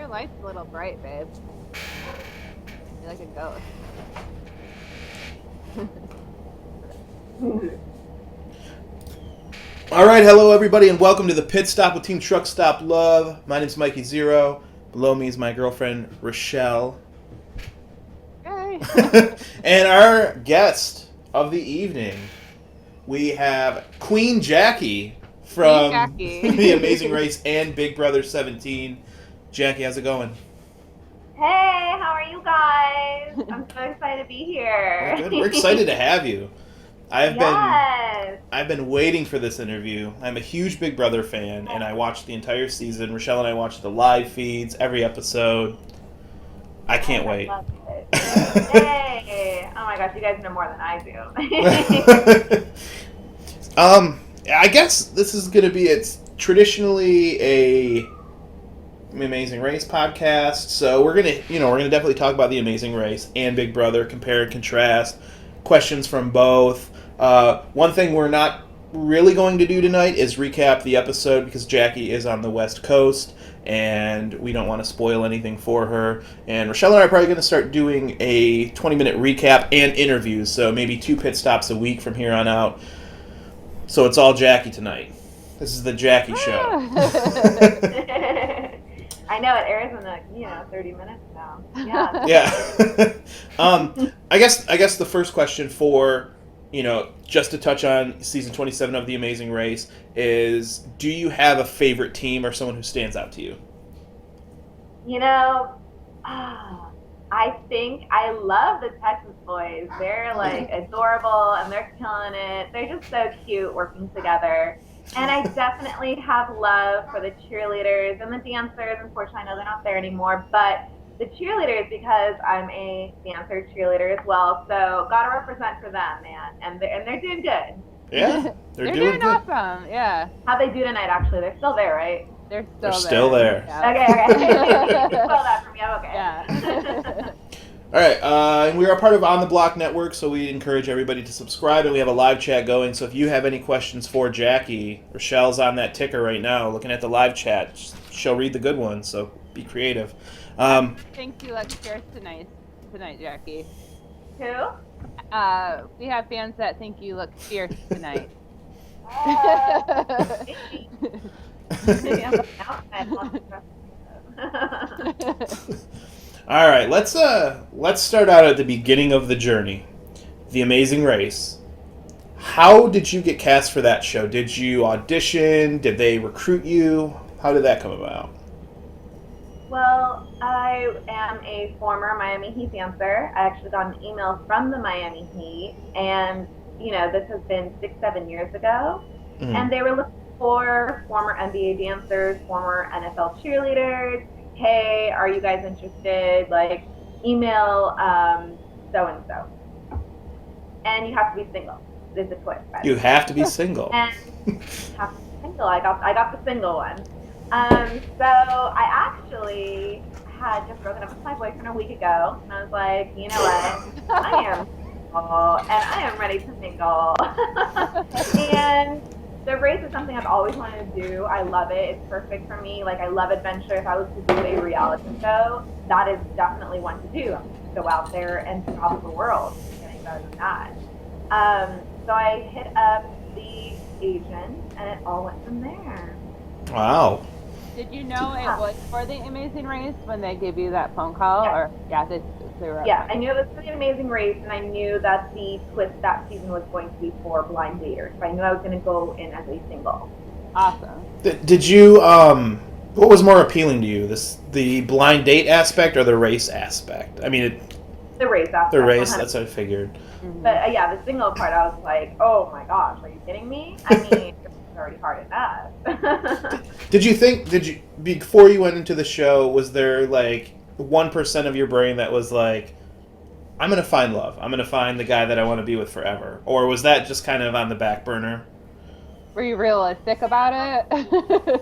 Your light's a little bright, babe. You're like a ghost. All right, hello everybody, and welcome to the Pit Stop with Team Truck Stop Love. My name's Mikey Zero. Below me is my girlfriend Rochelle, Yay. and our guest of the evening, we have Queen Jackie from Jackie. The Amazing Race and Big Brother 17. Jackie, how's it going? Hey, how are you guys? I'm so excited to be here. We're good. We're excited to have you. I've Yes. been waiting for this interview. I'm a huge Big Brother fan, and I watched the entire season. Rochelle and I watched the live feeds, every episode. I can't wait. Love it. Yay! Oh my gosh, you guys know more than I do. I guess this is going to be, it's traditionally a Amazing Race podcast, so we're gonna definitely talk about the Amazing Race and Big Brother, compare and contrast, questions from both. One thing we're not really going to do tonight is recap the episode because Jackie is on the West Coast and we don't want to spoil anything for her. And Rochelle and I are probably going to start doing a 20-minute recap and interviews, so maybe 2 pit stops a week from here on out. So it's all Jackie tonight. This is the Jackie show. I know it airs in 30 minutes now. Yeah. Yeah. I guess the first question for, just to touch on season 27 of The Amazing Race is, do you have a favorite team or someone who stands out to you? I think I love the Texas boys. They're like adorable and they're killing it. They're just so cute working together. And I definitely have love for the cheerleaders and the dancers. Unfortunately, I know they're not there anymore, but the cheerleaders, because I'm a dancer cheerleader as well, so gotta represent for them, man. And they're doing good. Yeah, they're doing good. Awesome. Yeah. How'd they do tonight? Actually, they're still there, right? They're still there. Yeah. Okay. Spoil that for me. Okay. Yeah. All right, and we are part of On the Block Network, so we encourage everybody to subscribe, and we have a live chat going, so if you have any questions for Jackie, Rochelle's on that ticker right now, looking at the live chat. She'll read the good ones, so be creative. Think you look fierce tonight, Jackie. Who? We have fans that think you look fierce tonight. All right, let's start out at the beginning of the journey, The Amazing Race. How did you get cast for that show? Did you audition? Did they recruit you? How did that come about? Well, I am a former Miami Heat dancer. I actually got an email from the Miami Heat, and this has been 6-7 years ago, and they were looking for former NBA dancers, former NFL cheerleaders. Hey, are you guys interested? Like, email so-and-so. And you have to be single. There's a twist. You have to be single. And you have to be single. I got the single one. So I actually had just broken up with my boyfriend a week ago. And I was like, you know what? I am single, and I am ready to mingle. And the race is something I've always wanted to do. I love it. It's perfect for me. Like, I love adventure. If I was to do a reality show, that is definitely one to do. Go out there and travel the world. Getting better than that. So I hit up the agent, and it all went from there. Wow. Did you know it was for The Amazing Race when they gave you that phone call? Yeah. Or they were. Yeah, I knew it was for The Amazing Race, and I knew that the twist that season was going to be for blind daters. So I knew I was going to go in as a single. Awesome. Did you, what was more appealing to you? The blind date aspect or the race aspect? I mean, the race aspect. The race, 100%. that's what I figured. Mm-hmm. But the single part, I was like, oh my gosh, are you kidding me? I mean, it's already hard enough. Did you, before you went into the show, was there like 1% of your brain that was like, I'm going to find love. I'm going to find the guy that I want to be with forever? Or was that just kind of on the back burner? Were you realistic about it?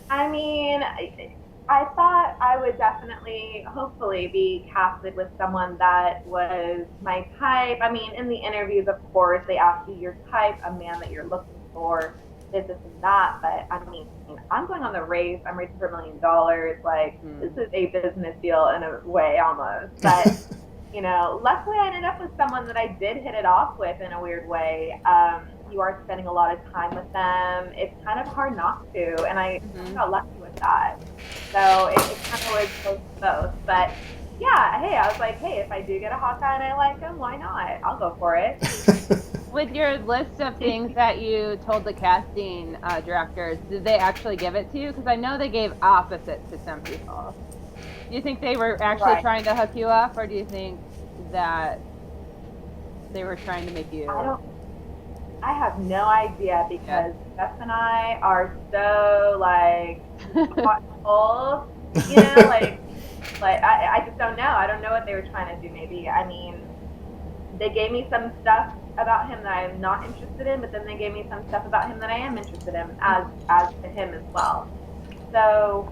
I mean, I thought I would definitely, hopefully, be casted with someone that was my type. I mean, in the interviews, of course, they ask you your type, a man that you're looking for. this and that. But I mean, I'm going on the race. I'm racing for $1 million. Like, this is a business deal in a way almost. But luckily I ended up with someone that I did hit it off with in a weird way. You are spending a lot of time with them. It's kind of hard not to, and I got lucky with that. So it kind of was both. But yeah, hey, I was like, hey, if I do get a Hawkeye and I like him, why not? I'll go for it. With your list of things that you told the casting directors, did they actually give it to you? Because I know they gave opposite to some people. Do you think they were actually trying to hook you up, or do you think that they were trying to make you? I have no idea, because Jeff and I are so like hot and cold, like I just don't know. I don't know what they were trying to do. Maybe, I mean, they gave me some stuff about him that I am not interested in, but then they gave me some stuff about him that I am interested in, as to him as well. So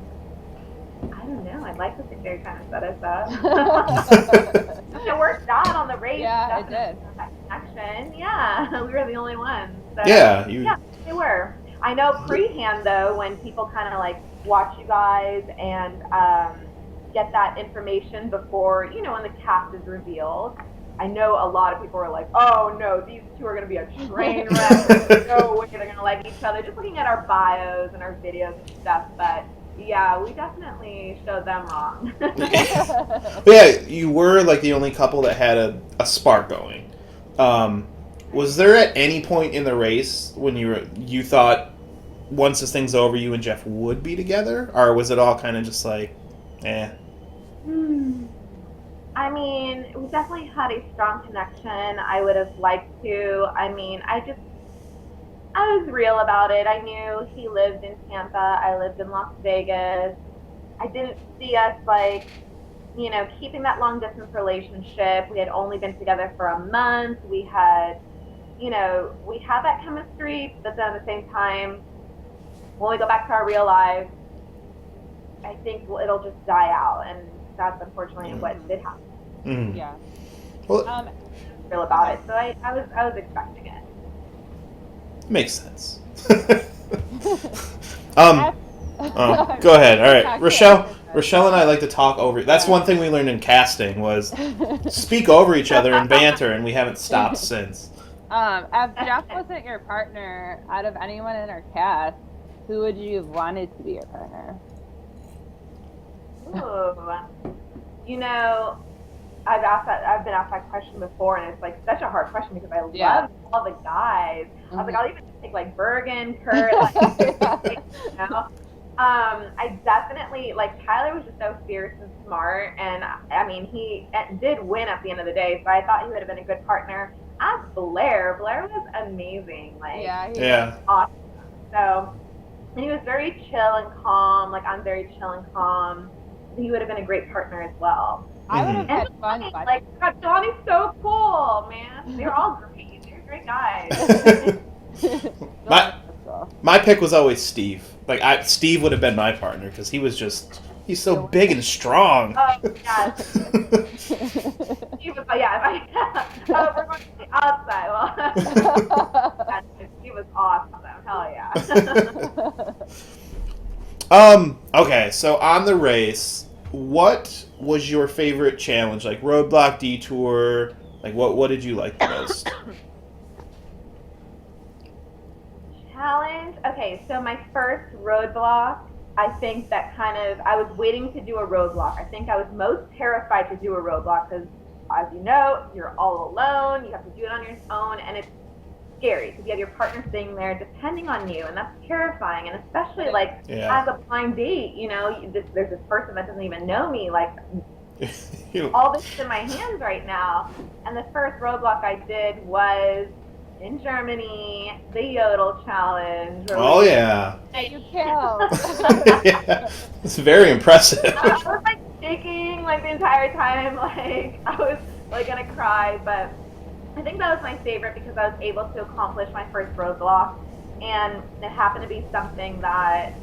I don't know. I'd like to think they kind of set us up. It worked out on the race. Yeah, it did. That connection. Yeah, we were the only ones. So, yeah, they were. I know pre-hand though, when people kind of like watch you guys and get that information before, when the cast is revealed. I know a lot of people are like, oh no, these two are going to be a train wreck. No way they're going to like each other. Just looking at our bios and our videos and stuff, but yeah, we definitely showed them wrong. Yeah, you were like the only couple that had a spark going. Was there at any point in the race when you thought once this thing's over, you and Jeff would be together, or was it all kind of just like, eh? I mean, we definitely had a strong connection. I would have liked to. I mean, I was real about it. I knew he lived in Tampa. I lived in Las Vegas. I didn't see us like, keeping that long distance relationship. We had only been together for a month. We had, we had that chemistry, but then at the same time, when we go back to our real lives, I think it'll just die out. And that's unfortunately what did happen. Mm. Yeah. Well, real about it. So I was expecting it. Makes sense. Go ahead. All right, Rochelle and I like to talk over. That's one thing we learned in casting was speak over each other and banter, and we haven't stopped since. If Jeff wasn't your partner, out of anyone in our cast, who would you have wanted to be your partner? Ooh, I've been asked that question before, and it's like such a hard question because I love all the guys. I was like, I'll even take like Bergen, Kurt, I definitely like Tyler was just so fierce and smart, and I mean he did win at the end of the day, so I thought he would have been a good partner. As Blair was amazing, like he was awesome. So, and he was very chill and calm. Like I'm very chill and calm. He would have been a great partner as well. I would have had fun. Like Johnny's so cool, man. They're all great. They're great guys. My pick was always Steve. Like Steve would have been my partner because he's so big and strong. Oh yeah. He was we're going to the outside. Well, he was awesome. Hell yeah. Okay, so on the race, what was your favorite challenge? Like roadblock, detour, like what did you like the most? Challenge? Okay, so my first roadblock, I think that I was waiting to do a roadblock. I think I was most terrified to do a roadblock because, as you know, you're all alone, you have to do it on your own, and it's scary because you have your partner sitting there depending on you, and that's terrifying. And especially as a blind date, there's this person that doesn't even know me, like all this is in my hands right now. And the first roadblock I did was in Germany, the Yodel challenge. Oh yeah. You killed. Yeah. It's very impressive. I was like shaking like the entire time, like I was like gonna cry, but I think that was my favorite because I was able to accomplish my first roadblock, and it happened to be something that,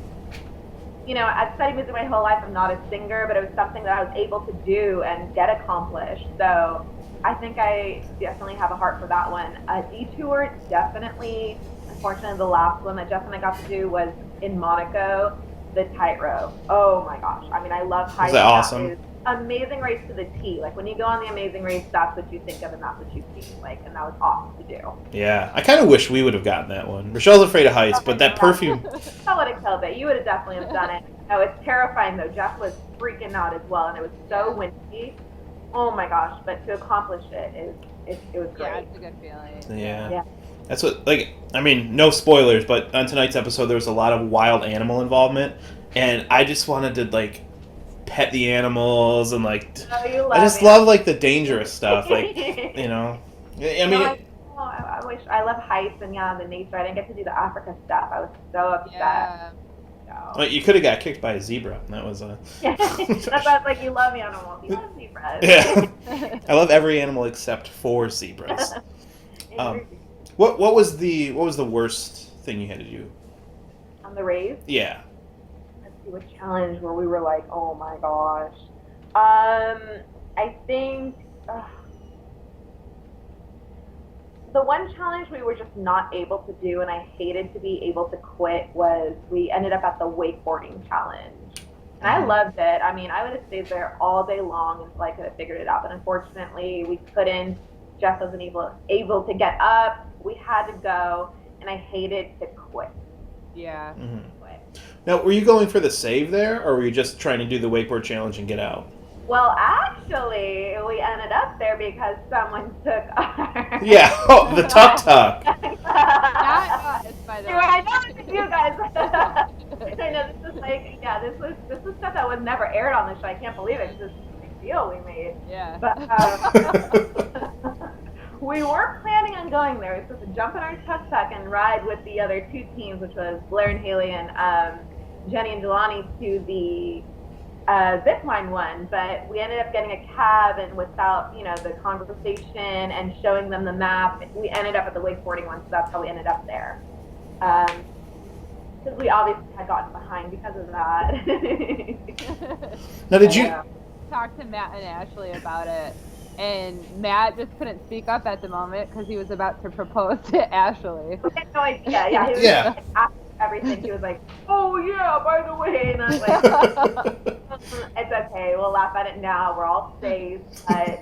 I've studied music my whole life. I'm not a singer, but it was something that I was able to do and get accomplished. So I think I definitely have a heart for that one. A detour, definitely. unfortunately, the last one that Jeff and I got to do was in Monaco, the tightrope. Oh my gosh! I mean, I love heights. Was that awesome? That is amazing race to the T. Like when you go on the Amazing Race, that's what you think of and that's what you see. Like, and that was awesome to do. Yeah, I kind of wish we would have gotten that one. Rochelle's afraid of heights, but that perfume. That would have killed it. You would have definitely have done it. Oh, it's terrifying though. Jeff was freaking out as well, and it was so windy. Oh my gosh! But to accomplish it was great. Yeah, it's a good feeling. Yeah. That's what, like, I mean, no spoilers, but on tonight's episode there was a lot of wild animal involvement, and I just wanted to, like, pet the animals and, like, I just love, like, the dangerous stuff, like, you know. I mean, I love heights and the nature. I didn't get to do the Africa stuff. I was so upset. Yeah. Well, you could have got kicked by a zebra. That was that's like you love animals. You love zebras. Yeah. I love every animal except for zebras. What was the worst thing you had to do on the race? Yeah. Let's see, what challenge where we were like, oh my gosh. I think the one challenge we were just not able to do, and I hated to be able to quit, was we ended up at the wakeboarding challenge. And I loved it. I mean, I would have stayed there all day long until I could have figured it out. But unfortunately, we couldn't. Jeff wasn't able to get up. We had to go, and I hated to quit. Yeah. Mm-hmm. Now, were you going for the save there, or were you just trying to do the wakeboard challenge and get out? Well, actually, we ended up there because someone took our... Yeah, the tuk-tuk. Not us, by the way. I know it's you guys. I know this is like, this was stuff that was never aired on the show. I can't believe it. This is a big deal we made. Yeah. But we weren't planning on going there. We were supposed to jump in our tuk-tuk and ride with the other two teams, which was Blair and Haley and Jenny and Jelani, to the zip line one, but we ended up getting a cab, and without, the conversation and showing them the map, we ended up at the wakeboarding one, so that's how we ended up there. Because we obviously had gotten behind because of that. Now, did you talk to Matt and Ashley about it? And Matt just couldn't speak up at the moment because he was about to propose to Ashley. I had no idea. Yeah, he was like, after everything, he was like, "Oh yeah, by the way," and I was like, "It's okay. We'll laugh at it now. We're all safe." But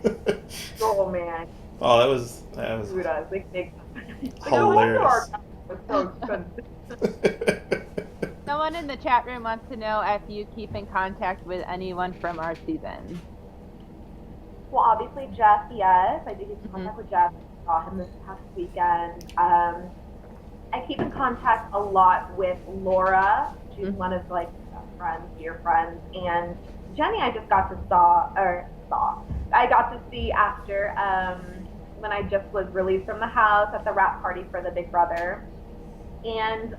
oh man. Oh, that was hilarious. Someone in the chat room wants to know if you keep in contact with anyone from our season. Well, obviously Jeff, yes. I do keep in contact with Jeff. I saw him this past weekend. I keep in contact a lot with Laura. She's one of like friends, dear friends, and Jenny. I just got to I got to see after when I just was released from the house at the wrap party for the Big Brother, and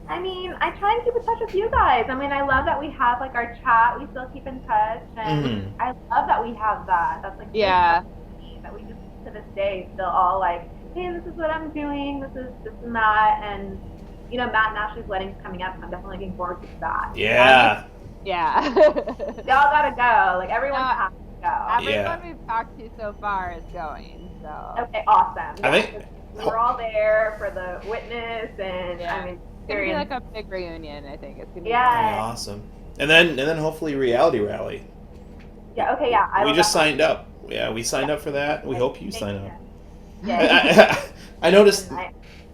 I mean, I try and keep in touch with you guys. I mean, I love that we have like our chat. We still keep in touch, and I love that we have that. That's like that we just to this day still all like, hey, this is what I'm doing. This is this and that, and Matt and Ashley's wedding's coming up. So I'm definitely looking forward to that. Yeah. Yeah. Y'all gotta go. Like everyone has to go. Everyone we've talked to so far is going. So. Okay, awesome. I think we're all there for the witness, and I mean. It's gonna be like a big reunion. I think it's gonna be awesome. And then hopefully Reality Rally. Yeah. Okay. Yeah. We just signed up. Yeah, we signed up for that. We hope you sign up. Yeah. I noticed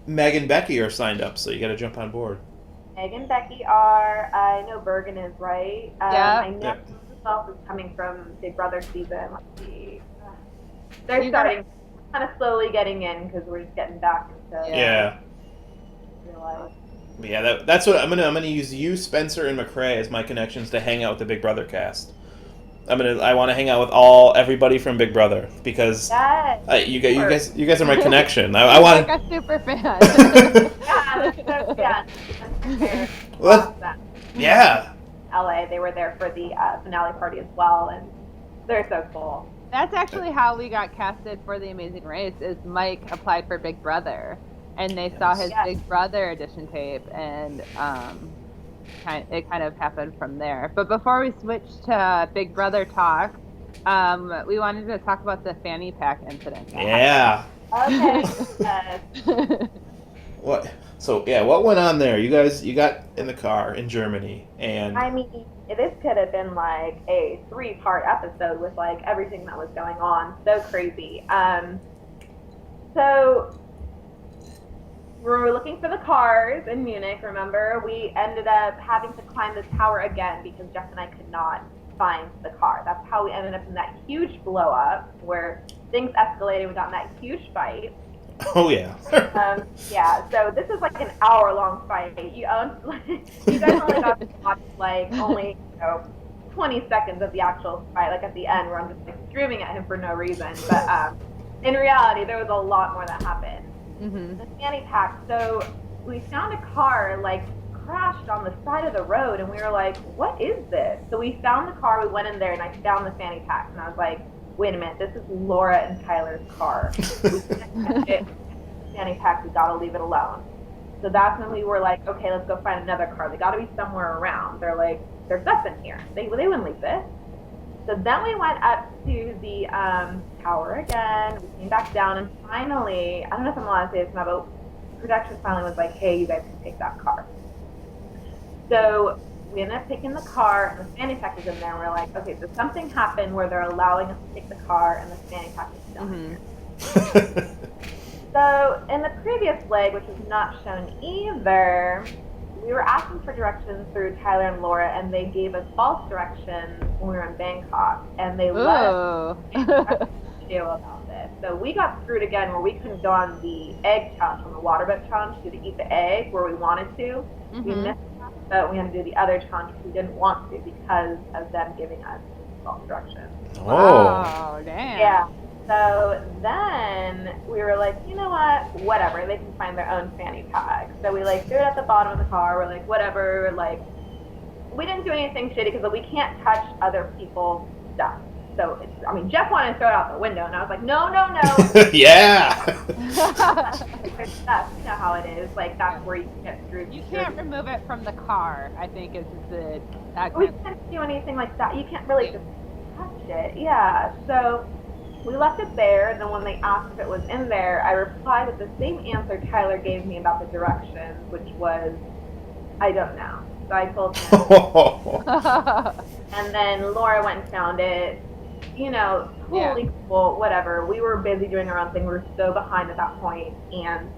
Meg and Becky are signed up, so you got to jump on board. Meg and Becky are. I know Bergen is, right? I know myself is coming from Big Brother season. Let's see. They're starting kind of slowly getting in because we're just getting back into real life. Yeah, that's what I'm gonna use you, Spencer, and McCrae as my connections to hang out with the Big Brother cast. I want to hang out with everybody from Big Brother because you guys are my connection. I want like a super fan. Yeah. LA, they were there for the finale party as well, and they're so cool. That's actually how we got casted for The Amazing Race. Is Mike applied for Big Brother, and they saw his Big Brother audition tape, and it kind of happened from there. But before we switch to Big Brother talk, we wanted to talk about the fanny pack incident. Okay. What? So yeah, what went on there? You got in the car in Germany, and I mean, this could have been like a 3-part episode with like everything that was going on. So crazy. So we were looking for the cars in Munich. Remember, we ended up having to climb the tower again because Jeff and I could not find the car. That's how we ended up in that huge blow up where things escalated. We got in that huge fight. oh yeah, Yeah. So this is like an hour-long fight. You guys only got to watch like only 20 seconds of the actual fight. Like at the end, where I'm just like screaming at him for no reason. But in reality, there was a lot more that happened. Mm-hmm. The fanny pack. So we found a car like crashed on the side of the road, and we were like, "What is this?" So we found the car. We went in there, and I found the fanny pack, and I was like, "Wait a minute, this is Laura and Tyler's car. We can't touch it. Fanny pack. We gotta leave it alone." So that's when we were like, "Okay, let's go find another car. They gotta be somewhere around." They're like, "There's nothing here. They wouldn't leave this." So then we went up to the tower again. We came back down, and finally, I don't know if I'm allowed to say this now, but production finally was like, "Hey, you guys can take that car." So we ended up taking the car, and the fanny pack is in there. And we're like, "Okay, so something happened where they're allowing us to take the car, and the fanny pack is still here." So in the previous leg, which is not shown either, we were asking for directions through Tyler and Laura, and they gave us false directions when we were in Bangkok, and they let us video about this. So we got screwed again, where we couldn't go on the egg challenge, on the water boat challenge, to eat the egg where we wanted to. Mm-hmm. We missed that, but we had to do the other challenge which we didn't want to because of them giving us false directions. Oh, damn. Yeah. So then we were like, you know what? Whatever. They can find their own fanny pack. So we like threw it at the bottom of the car. We're like, whatever. Like, we didn't do anything shitty because we can't touch other people's stuff. So Jeff wanted to throw it out the window, and I was like, no. yeah. Stuff, you know how it is. Like that's where you get screwed. You can't remove it from the car, I think is the. We can't do anything like that. You can't really just touch it. Yeah. So we left it there, and then when they asked if it was in there, I replied with the same answer Tyler gave me about the directions, which was, I don't know. So I told him. And then Laura went and found it. Totally cool, whatever. We were busy doing our own thing. We were so behind at that point, and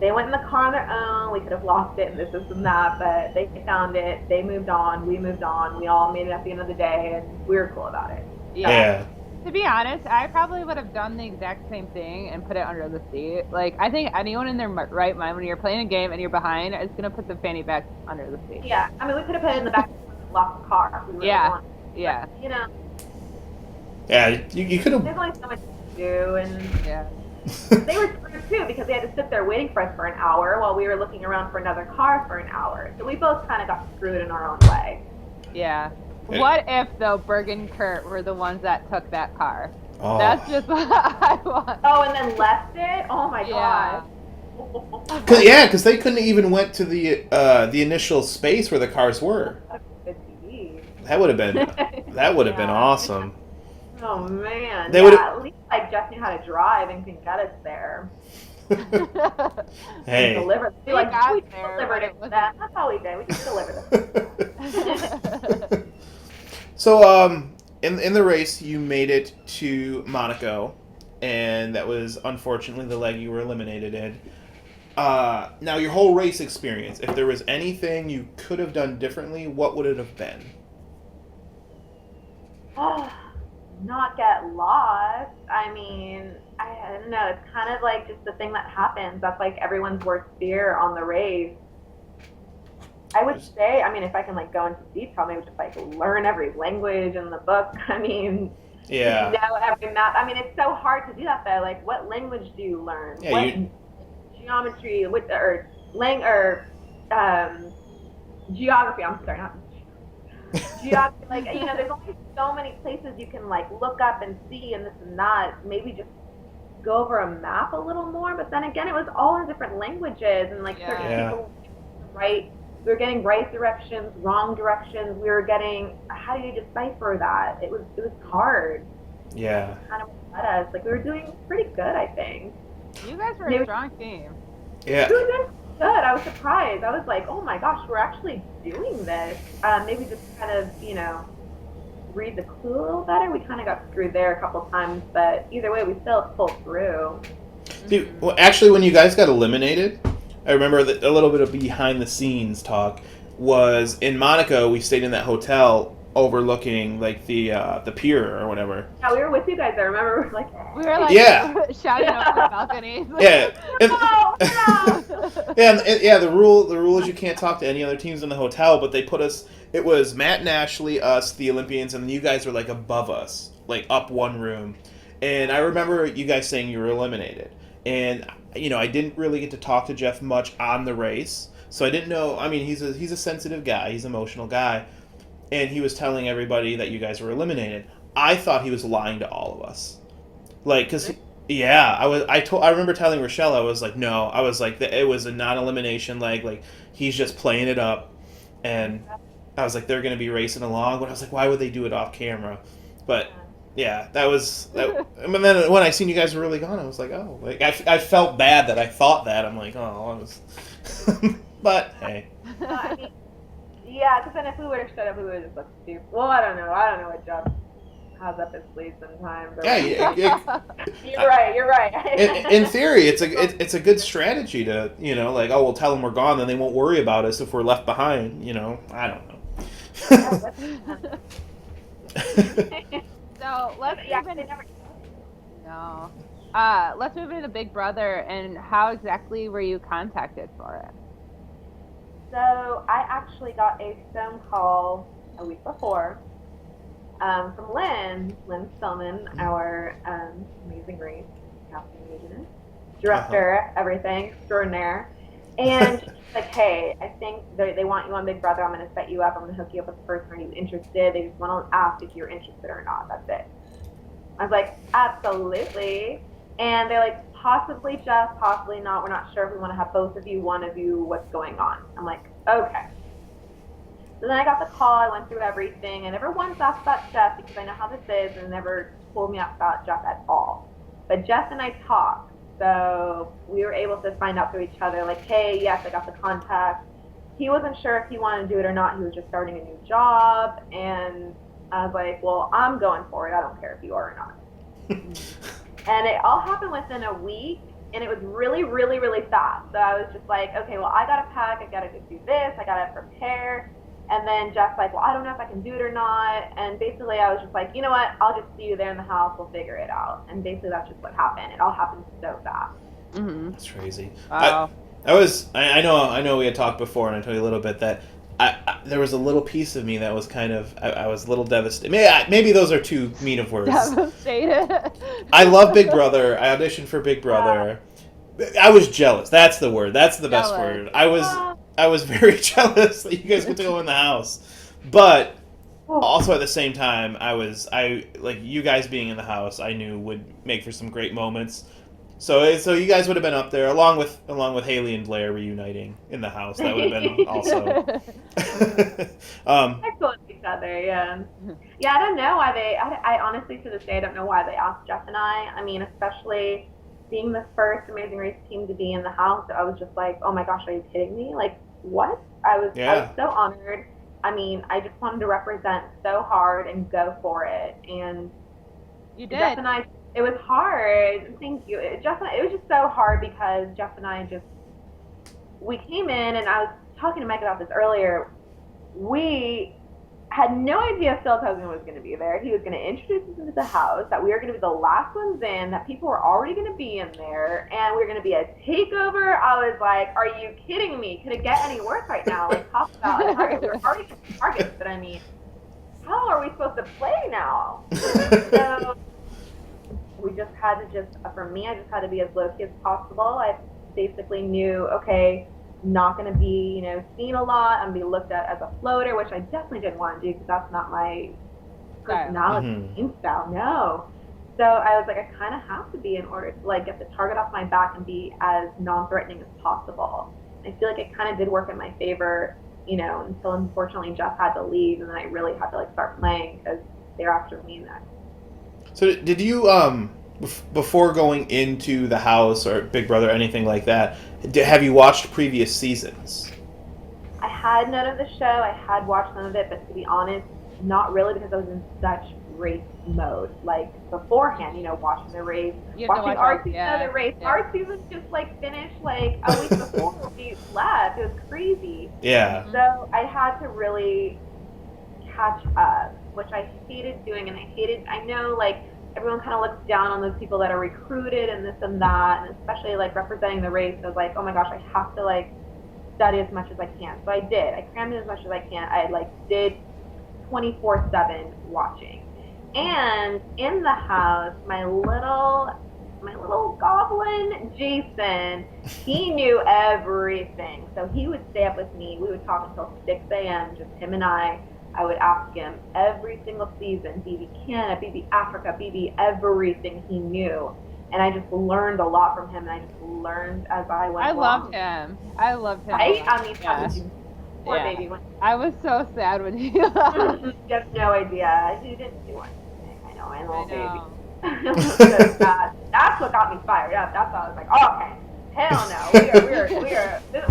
they went in the car on their own. We could have lost it and this and that, but they found it. They moved on. We moved on. We all made it at the end of the day, and we were cool about it. Yeah. To be honest, I probably would have done the exact same thing and put it under the seat. Like, I think anyone in their right mind, when you're playing a game and you're behind, is going to put the fanny pack under the seat. Yeah, we could have put it in the back and locked the car. We Yeah. But, Yeah, you could have. there's only so much to do, and Yeah. they were screwed too because they had to sit there waiting for us for an hour while we were looking around for another car for an hour. So we both kind of got screwed in our own way. Yeah. What if, though, Berg and Kurt were the ones that took that car? Oh. That's just what I want. Oh, and then left it? Oh my Yeah. god. Because they couldn't even went to the initial space where the cars were. That would have been been awesome. Oh man. They at least like Jeff knew how to drive and can get us there. Hey. Deliver. We We there, delivered it with them. That's all we did. We just delivered it. So, in the race, you made it to Monaco, and that was unfortunately the leg you were eliminated in. Now, your whole race experience, if there was anything you could have done differently, what would it have been? Not get lost. I don't know. It's kind of like just the thing that happens. That's like everyone's worst fear on the race. I would say, if I can like go into detail, maybe just like learn every language in the book. Yeah. Know every map. It's so hard to do that though. Like, what language do you learn? Yeah, what geometry, geography. I'm sorry, not geography. Like, there's only so many places you can like look up and see and this and that. Maybe just go over a map a little more. But then again, it was all in different languages, and like certain people right. We were getting right directions, wrong directions. We were getting, how do you decipher that? It was hard. Yeah. Kind of led us. Like, we were doing pretty good, I think. You guys were a strong team. Yeah. We were doing good. I was surprised. I was like, oh my gosh, we're actually doing this. Maybe just kind of, read the clue a little better. We kind of got screwed there a couple times, but either way, we still pulled through. See, well, actually, when you guys got eliminated, I remember that a little bit of behind the scenes talk was in Monaco. We stayed in that hotel overlooking like the pier or whatever. Yeah, we were with you guys. I remember we were like yeah. shouting up the balconies. Yeah. And, no, no. yeah. The rule is you can't talk to any other teams in the hotel, but they put us. It was Matt and Ashley, us, the Olympians, and you guys were like above us, like up one room. And I remember you guys saying you were eliminated. And, I didn't really get to talk to Jeff much on the race. So I didn't know. I mean, he's a sensitive guy. He's an emotional guy. And he was telling everybody that you guys were eliminated. I thought he was lying to all of us. Like, because, yeah, I remember telling Rochelle, I was like, no. I was like, it was a non-elimination leg. Like, he's just playing it up. And I was like, they're going to be racing along. But I was like, why would they do it off camera? But... yeah, that was. And then when I seen you guys were really gone, I was like, oh, like I felt bad that I thought that. I'm like, oh, I was. But hey. I mean, yeah, because then if we would have shut up, we would have just looked stupid. Well, I don't know what Jeff has up his sleeve sometimes. Yeah, You're right. In theory, it's a good strategy to like, oh, we'll tell them we're gone, then they won't worry about us if we're left behind. I don't know. So let's let's move into Big Brother, and how exactly were you contacted for it? So I actually got a phone call a week before from Lynn Stillman, our Amazing Race captain, director, everything extraordinaire. And she's like, hey, I think they want you on Big Brother. I'm going to set you up. I'm going to hook you up with the person. Are you interested? They just want to ask if you're interested or not. That's it. I was like, absolutely. And they're like, possibly Jeff, possibly not. We're not sure if we want to have both of you, one of you, what's going on. I'm like, okay. So then I got the call. I went through everything. I never once asked about Jeff because I know how this is, and never told me about Jeff at all. But Jeff and I talked. So we were able to find out through each other, like, hey, yes, I got the contact. He wasn't sure if he wanted to do it or not. He was just starting a new job. And I was like, well, I'm going for it. I don't care if you are or not. And it all happened within a week. And it was really, really, really fast. So I was just like, okay, well, I got to pack. I got to do this. I got to prepare. And then Jeff's like, well, I don't know if I can do it or not. And basically I was just like, you know what? I'll just see you there in the house. We'll figure it out. And basically that's just what happened. It all happened so fast. Mm-hmm. That's crazy. Wow. I know we had talked before, and I told you a little bit that there was a little piece of me that was kind of, I was a little devastated. Maybe those are too mean of words. Devastated. I love Big Brother. I auditioned for Big Brother. I was jealous. That's the word. That's the best word. I was very jealous that you guys get to go in the house. But also at the same time, I like you guys being in the house, I knew would make for some great moments. So you guys would have been up there along with Haley and Blair reuniting in the house. That would have been also. Next to each other, yeah. Yeah, I don't know why I honestly to this day I don't know why they asked Jeff and I. I mean, especially being the first Amazing Race team to be in the house, I was just like, oh my gosh, are you kidding me? Like, what? I was so honored. I mean, I just wanted to represent so hard and go for it. And you did. Jeff and I, it was hard. Thank you. It was just so hard because Jeff and I we came in, and I was talking to Mike about this earlier. We had no idea Phil Togan was going to be there. He was going to introduce us into the house, that we were going to be the last ones in, that people were already going to be in there, and we were going to be a takeover. I was like, are you kidding me? Could it get any worse right now? Like, talk about a target. We're already targets, but I mean, how are we supposed to play now? So we just had to for me, I just had to be as low-key as possible. I basically knew, okay, not going to be, seen a lot. I'm going to be looked at as a floater, which I definitely didn't want to do because that's not my personality style. No. So I was like, I kind of have to be in order to like get the target off my back and be as non-threatening as possible. I feel like it kind of did work in my favor, until unfortunately Jeff had to leave, and then I really had to like start playing because they're after me next. So did you before going into the house or Big Brother or anything like that, have you watched previous seasons? I had none of the show. I had watched some of it, but to be honest, not really, because I was in such race mode. Like beforehand, watching the race, watching our season of the race. Yeah. Our season just like finished like a week before we left. It was crazy. Yeah. So I had to really catch up, which I hated doing, and I know like everyone kind of looks down on those people that are recruited and this and that, and especially like representing the race. I was like, oh my gosh, I have to like study as much as I can. So I did. I crammed in as much as I can. I like did 24/7 watching. And in the house, my little goblin Jason, he knew everything. So he would stay up with me. We would talk until 6 a.m. just him and I. I would ask him every single season, BB Canada, BB Africa, BB everything he knew. And I just learned a lot from him, and I just learned as I went along. I loved him. Right? I mean, yeah. Poor baby. I was so sad when he left. You have no idea. He didn't do anything. I know, my little baby. It was so sad. That's what got me fired up. That's why I was like, oh, okay. Hell no. It's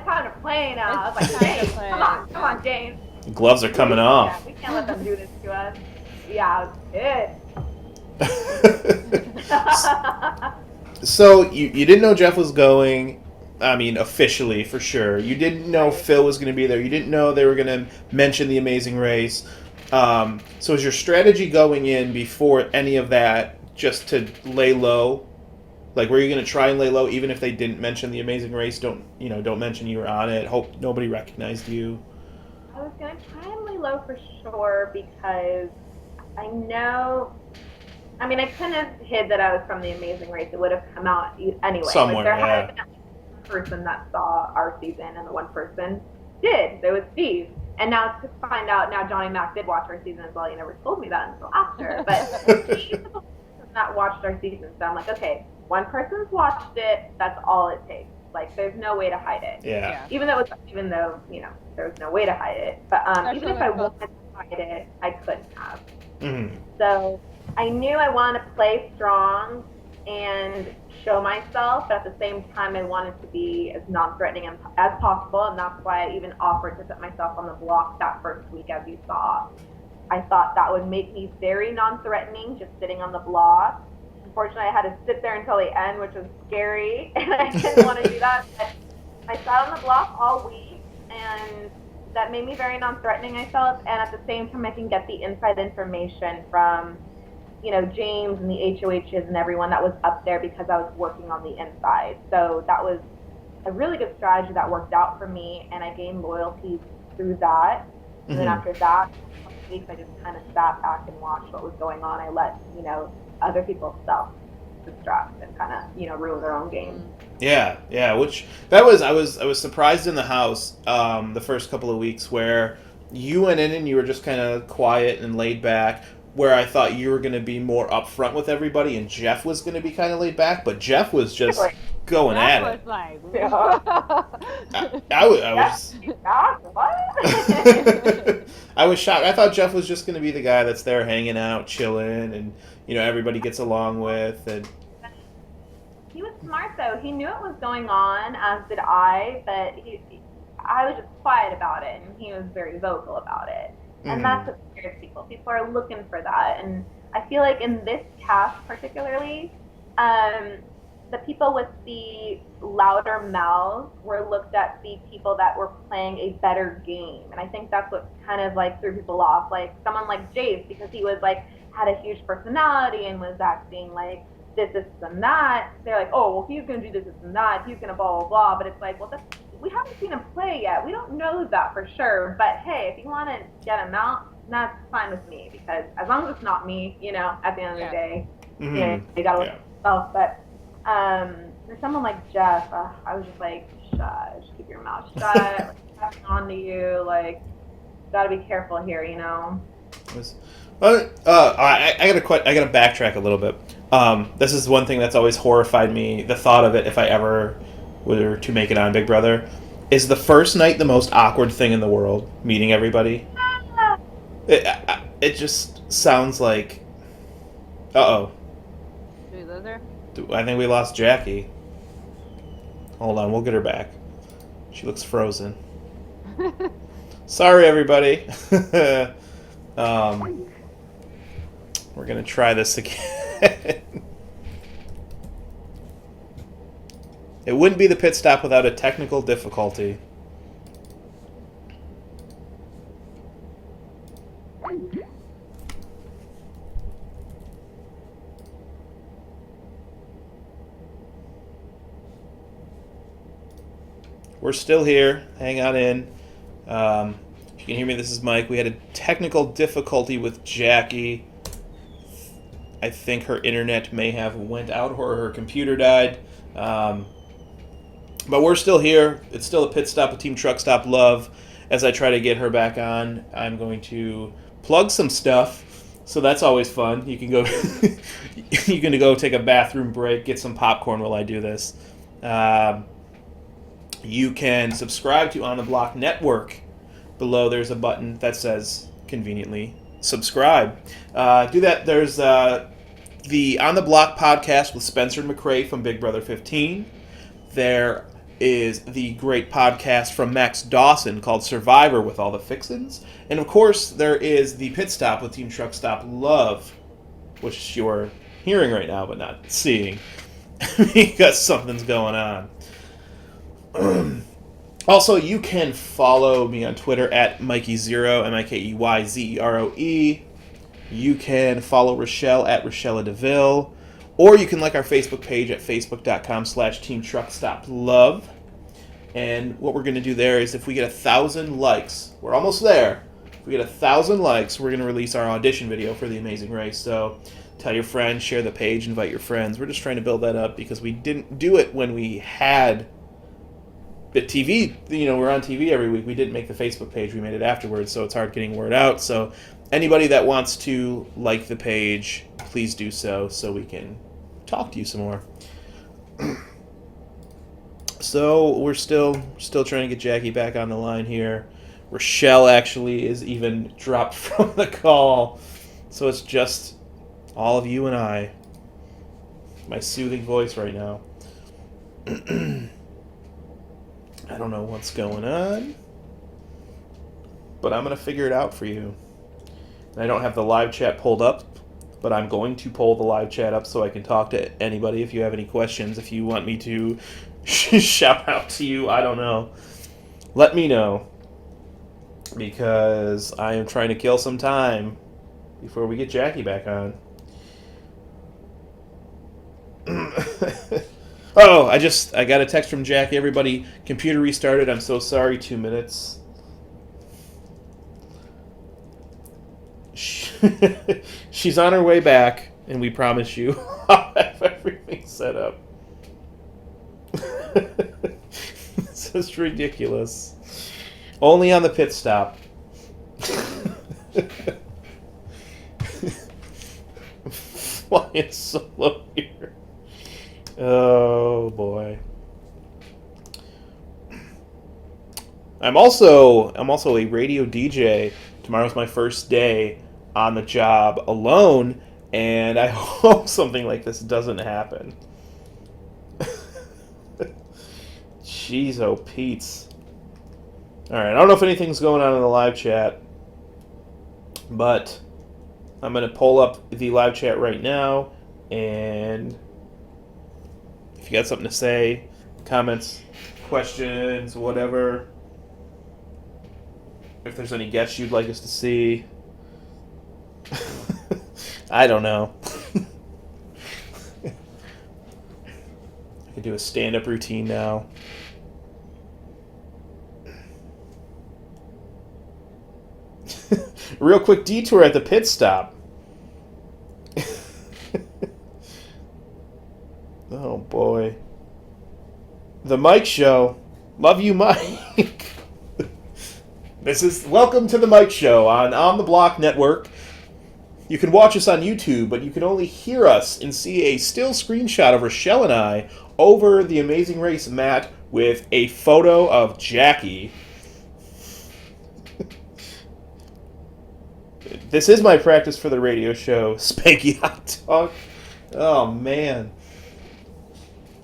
time to play now. I was like, James, come on, James. The gloves are coming off. Yeah, we can't let them do this to us. Yeah, I was good. So you didn't know Jeff was going. I mean, officially, for sure. You didn't know Phil was going to be there. You didn't know they were going to mention the Amazing Race. So was your strategy going in before any of that just to lay low? Like, were you going to try and lay low even if they didn't mention the Amazing Race? Don't mention you were on it. Hope nobody recognized you. I was going to try and lay low for sure, because I know... I mean, I couldn't have hid that I was from the Amazing Race. It would have come out anyway. Somewhere, there had been one person that saw our season, and the one person did. There was Steve. And now to find out, now Johnny Mac did watch our season as well. You never told me that until after. But he's the person that watched our season. So I'm like, okay, one person's watched it. That's all it takes. Like, there's no way to hide it. Yeah. Even though there was no way to hide it. But even if I wanted to hide it, I couldn't have. Mm-hmm. So I knew I wanted to play strong and show myself, but at the same time I wanted to be as non-threatening as possible, and that's why I even offered to put myself on the block that first week, as you saw. I thought that would make me very non-threatening, just sitting on the block. Unfortunately, I had to sit there until the end, which was scary, and I didn't want to do that. But I sat on the block all week, and that made me very non-threatening, I felt, and at the same time I can get the inside information from James and the HOHs and everyone that was up there, because I was working on the inside. So that was a really good strategy that worked out for me, and I gained loyalty through that. And then after that, a couple weeks, I just kind of sat back and watched what was going on. I let, other people self-destruct and kind of, ruin their own game. Yeah, which I was surprised in the house the first couple of weeks where you went in and you were just kind of quiet and laid back, where I thought you were going to be more upfront with everybody and Jeff was going to be kind of laid back, but Jeff was just going at it. I was what? I was shocked. I thought Jeff was just going to be the guy that's there hanging out, chilling, and everybody gets along with. And he was smart though. He knew what was going on, as did I, but I was just quiet about it, and he was very vocal about it. And that's what scares people. People are looking for that. And I feel like in this cast particularly, the people with the louder mouths were looked at the people that were playing a better game. And I think that's what kind of like threw people off. Like someone like Jace, because he was like, had a huge personality and was acting like this, and that. They're like, oh, well, he's going to do this, and that. He's going to blah, blah, blah. But it's like, well, we haven't seen him play yet. We don't know that for sure. But hey, if you want to get him out, that's fine with me, because as long as it's not me, at the end of the day, you got to look at yourself. But for someone like Jeff, I was just like, shush, keep your mouth shut. Passing on to you, like, got to be careful here, I gotta backtrack a little bit. This is one thing that's always horrified me. The thought of it, if I ever were to make it on Big Brother, is the first night the most awkward thing in the world? Meeting everybody. It just sounds like, those are... I think we lost Jackie. Hold on, we'll get her back. She looks frozen. Sorry, everybody. We're going to try this again. It wouldn't be the pit stop without a technical difficulty. We're still here. Hang on in. If you can hear me, this is Mike. We had a technical difficulty with Jackie. I think her internet may have went out or her computer died. But we're still here. It's still a pit stop, a Team Truck Stop Love. As I try to get her back on, I'm going to plug some stuff. So that's always fun. You can go you can go take a bathroom break, get some popcorn while I do this. You can subscribe to On the Block Network. Below there's a button that says, conveniently, subscribe. Do that. There's the On the Block podcast with Spencer and McRae from Big Brother 15. There is the great podcast from Max Dawson called Survivor with all the fixins. And of course, there is the Pit Stop with Team Truck Stop Love, which you're hearing right now but not seeing because something's going on. Also, you can follow me on Twitter at Mikey0, MikeyZeroe. You can follow Rochelle at Rochelle DeVille. Or you can like our Facebook page at facebook.com/Team Truck Stop Love. And what we're going to do there is if we get 1,000 likes, we're almost there. If we get 1,000 likes, we're going to release our audition video for The Amazing Race. So tell your friends, share the page, invite your friends. We're just trying to build that up because we didn't do it when we had TV. We're on TV every week. We didn't make the Facebook page. We made it afterwards, so it's hard getting word out. So anybody that wants to like the page, please do so we can talk to you some more. So we're still trying to get Jackie back on the line here. Rochelle actually is even dropped from the call. So it's just all of you and I. My soothing voice right now. I don't know what's going on, but I'm going to figure it out for you. And I don't have the live chat pulled up, but I'm going to pull the live chat up so I can talk to anybody if you have any questions. If you want me to shout out to you, I don't know. Let me know, because I am trying to kill some time before we get Jackie back on. Oh, I got a text from Jackie. Everybody, computer restarted. I'm so sorry. 2 minutes. She's on her way back, and we promise you I'll have everything set up. This is ridiculous. Only on the pit stop. Flying solo here. Oh boy. I'm also a radio DJ. Tomorrow's my first day on the job alone, and I hope something like this doesn't happen. Jeez, oh Pete's. Alright, I don't know if anything's going on in the live chat, but I'm going to pull up the live chat right now, and if you got something to say, comments, questions, whatever, if there's any guests you'd like us to see, I don't know. I could do a stand-up routine now. Real quick detour at the pit stop. Oh boy. The Mike Show. Love you, Mike. Welcome to the Mike Show on the Block Network. You can watch us on YouTube, but you can only hear us and see a still screenshot of Rochelle and I over the Amazing Race mat with a photo of Jackie. This is my practice for the radio show, Spanky Hot Dog. Oh, man.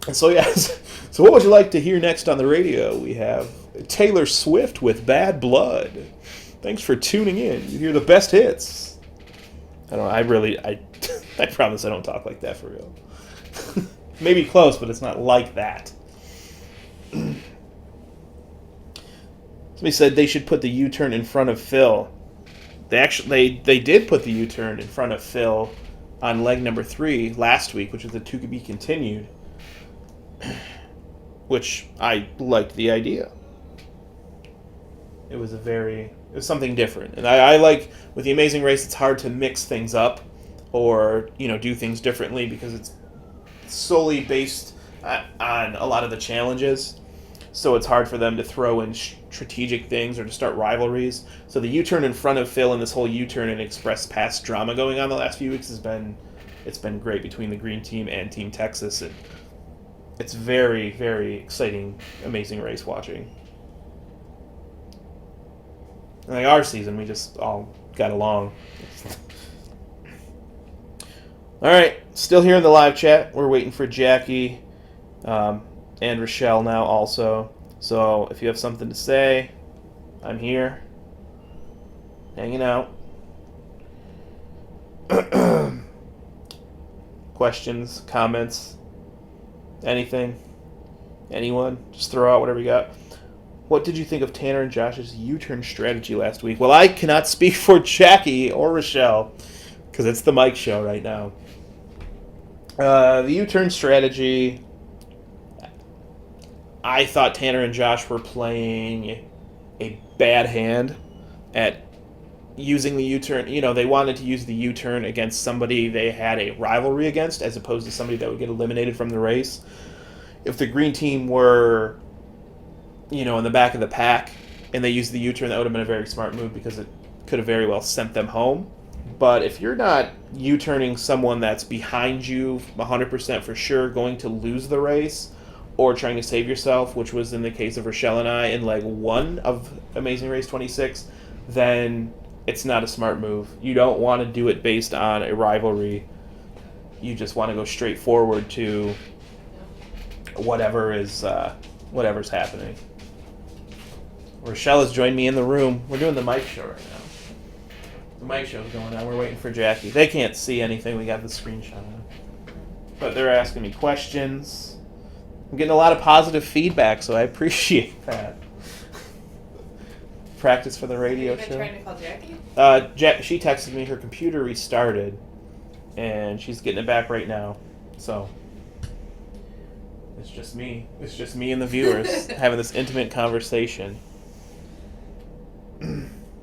And so, yes. So what would you like to hear next on the radio? We have Taylor Swift with Bad Blood. Thanks for tuning in. You hear the best hits. I don't know. I promise I don't talk like that for real. Maybe close, but it's not like that. Somebody said they should put the U-turn in front of Phil. They did put the U-turn in front of Phil on leg number 3 last week, which was the to be continued, which I liked the idea. It was something different, and I like with the Amazing Race. It's hard to mix things up or do things differently because it's solely based on a lot of the challenges. So it's hard for them to throw in strategic things or to start rivalries. So the U-turn in front of Phil and this whole U-turn and Express Pass drama going on the last few weeks it's been great between the Green Team and Team Texas. It's very, very exciting, Amazing Race watching. And like our season, we just all got along. All right, still here in the live chat. We're waiting for Jackie and Rochelle now also. So if you have something to say, I'm here, hanging out. Questions, comments, anything, anyone, just throw out whatever you got. What did you think of Tanner and Josh's U-turn strategy last week? Well, I cannot speak for Jackie or Rochelle because it's the Mike show right now. The U-turn strategy, I thought Tanner and Josh were playing a bad hand at using the U-turn. They wanted to use the U-turn against somebody they had a rivalry against as opposed to somebody that would get eliminated from the race. If the green team were, in the back of the pack and they used the U-turn, that would have been a very smart move because it could have very well sent them home. But if you're not U-turning someone that's behind you 100% for sure going to lose the race or trying to save yourself, which was in the case of Rochelle and I in leg 1 of Amazing Race 26, then it's not a smart move. You don't want to do it based on a rivalry. You just want to go straight forward to whatever's happening. Rochelle has joined me in the room. We're doing the Mike show right now. The Mike show's going on. We're waiting for Jackie. They can't see anything. We got the screenshot on. But they're asking me questions. I'm getting a lot of positive feedback, so I appreciate that. Practice for the radio show. Have you been trying to call Jackie? She texted me her computer restarted, and she's getting it back right now. So it's just me. It's just me and the viewers having this intimate conversation.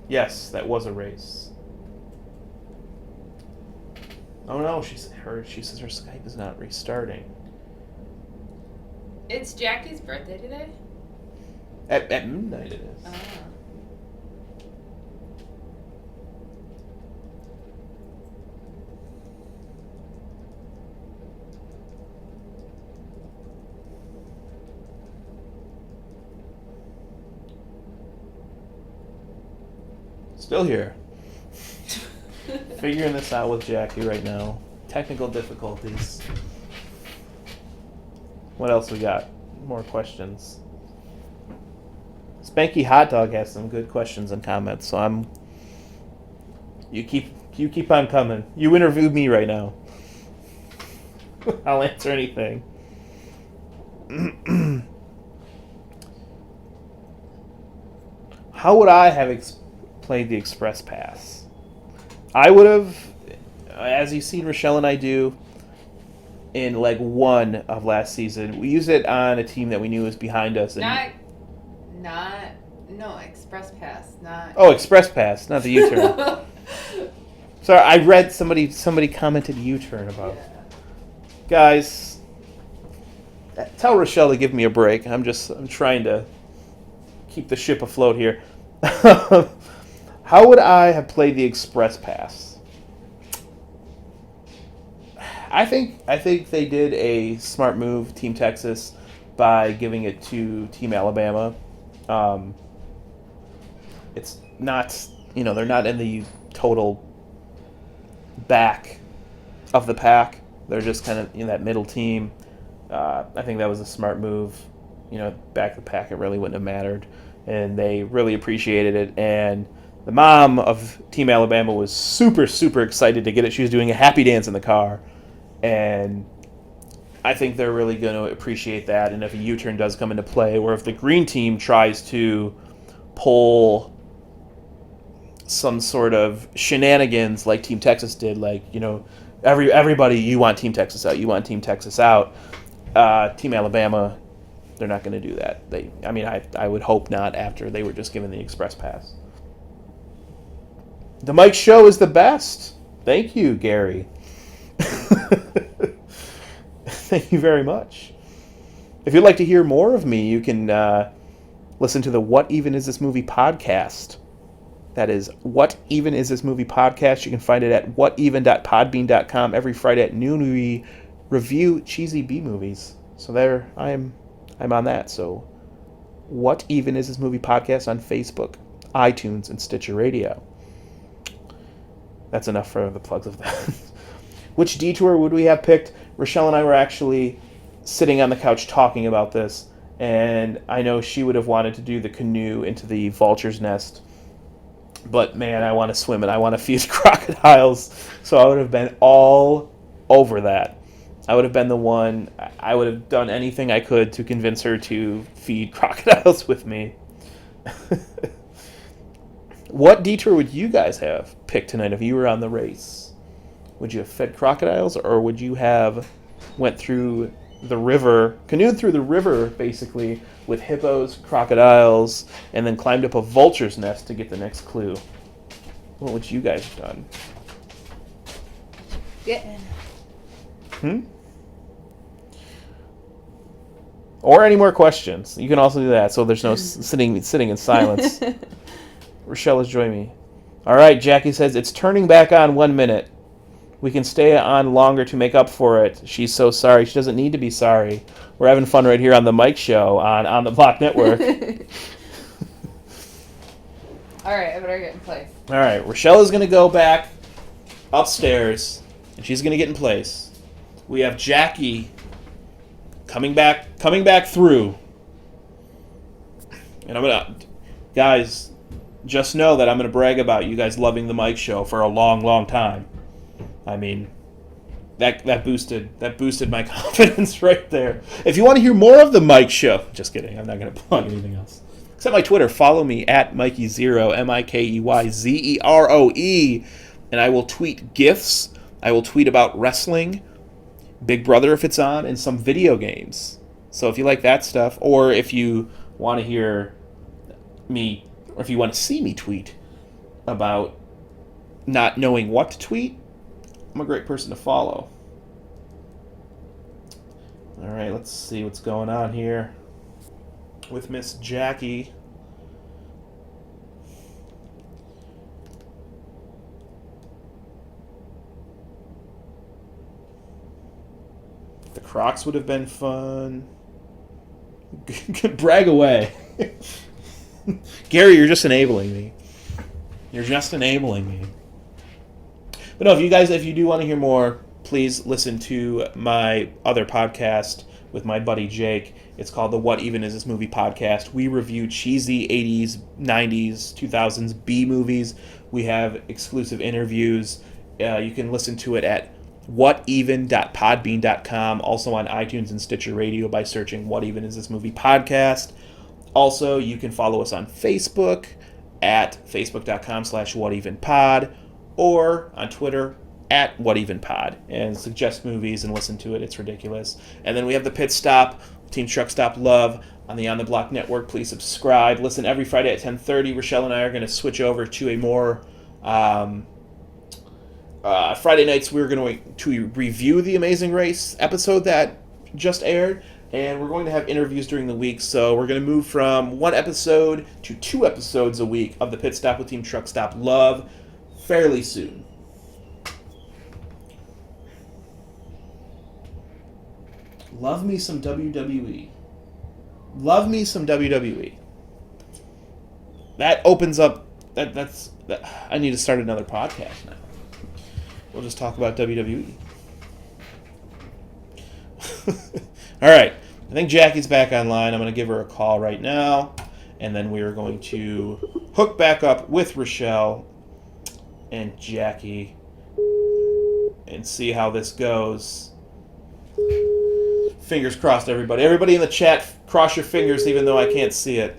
Yes, that was a race. Oh no, she says her Skype is not restarting. It's Jackie's birthday today? At midnight it is. Oh. Still here. Figuring this out with Jackie right now. Technical difficulties. What else we got? More questions. Spanky Hot Dog has some good questions and comments, so you keep on coming. You interview me right now. I'll answer anything. How would I have played the Express Pass? I would have, as you've seen Rochelle and I do in leg 1 of last season, we used it on a team that we knew was behind us. No, Express Pass, not... Oh, Express Pass, not the U-turn. Sorry, I read somebody commented U-turn about. Yeah. Guys, tell Rochelle to give me a break. I'm trying to keep the ship afloat here. How would I have played the Express Pass? I think they did a smart move, Team Texas, by giving it to Team Alabama. It's not, they're not in the total back of the pack. They're just kind of that middle team. I think that was a smart move. Back the pack, it really wouldn't have mattered. And they really appreciated it. And the mom of Team Alabama was super, super excited to get it. She was doing a happy dance in the car. And I think they're really going to appreciate that. And if a U-turn does come into play, or if the green team tries to pull some sort of shenanigans like Team Texas did, everybody, you want Team Texas out, you want Team Texas out. Team Alabama, they're not going to do that. I would hope not after they were just given the express pass. The Mike Show is the best. Thank you, Gary. Thank you very much. If you'd like to hear more of me, you can listen to the What Even Is This Movie podcast. That is What Even Is This Movie podcast. You can find it at whateven.podbean.com. Every Friday at noon we review cheesy B movies. So there, I'm on that. So What Even Is This Movie podcast on Facebook, iTunes, and Stitcher Radio. That's enough for the plugs of that. Which detour would we have picked? Rochelle and I were actually sitting on the couch talking about this, and I know she would have wanted to do the canoe into the vulture's nest. But man, I want to swim and I want to feed crocodiles. So I would have been all over that. I would have been the one. I would have done anything I could to convince her to feed crocodiles with me. What detour would you guys have picked tonight if you were on the race? Would you have fed crocodiles, or would you have went through the river, canoed through the river, basically, with hippos, crocodiles, and then climbed up a vulture's nest to get the next clue? What would you guys have done? Yeah. Or any more questions? You can also do that, so there's no sitting in silence. Rochelle is joining me. All right, Jackie says, it's turning back on 1 minute. We can stay on longer to make up for it. She's so sorry. She doesn't need to be sorry. We're having fun right here on the Mike Show on the Block Network. All right, I better get in place. All right, Rochelle is going to go back upstairs, and she's going to get in place. We have Jackie coming back through. And guys, just know that I'm going to brag about you guys loving the Mike Show for a long, long time. I mean, that boosted my confidence right there. If you want to hear more of the Mike Show, just kidding, I'm not going to plug anything else. Except my Twitter, follow me at Mikey0, MIKEYZEROE, and I will tweet GIFs. I will tweet about wrestling, Big Brother if it's on, and some video games. So if you like that stuff, or if you want to hear me, or if you want to see me tweet about not knowing what to tweet, I'm a great person to follow. All right, let's see what's going on here with Miss Jackie. The Crocs would have been fun. Brag away. Gary, you're just enabling me. You're just enabling me. But no, if you do want to hear more, please listen to my other podcast with my buddy Jake. It's called the What Even Is This Movie podcast. We review cheesy 80s, 90s, 2000s B movies. We have exclusive interviews. You can listen to it at whateven.podbean.com, also on iTunes and Stitcher Radio by searching What Even Is This Movie podcast. Also, you can follow us on Facebook at facebook.com/whatevenpod or on Twitter at whatevenpod and suggest movies and listen to it. It's ridiculous. And then we have the Pit Stop, Team Truck Stop Love on the On the Block Network. Please subscribe. Listen every Friday at 10:30. Rochelle and I are going to switch over to a more Friday nights. We're going to review the Amazing Race episode that just aired. And we're going to have interviews during the week, so we're going to move from 1 episode to 2 episodes a week of the Pit Stop with Team Truck Stop Love fairly soon. Love me some WWE. Love me some WWE. That opens up. That's. I need to start another podcast now. We'll just talk about WWE. All right. I think Jackie's back online. I'm going to give her a call right now. And then we are going to hook back up with Rochelle and Jackie and see how this goes. Fingers crossed, everybody. Everybody in the chat, cross your fingers even though I can't see it.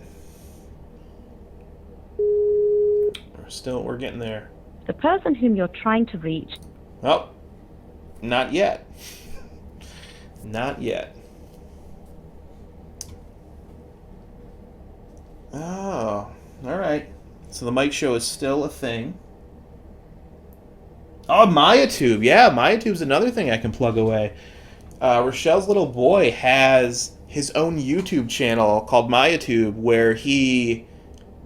We're getting there. The person whom you're trying to reach. Oh, not yet. Not yet. Oh, all right. So the mic show is still a thing. Oh, MayaTube. Yeah, MayaTube's another thing I can plug away. Rochelle's little boy has his own YouTube channel called MayaTube where he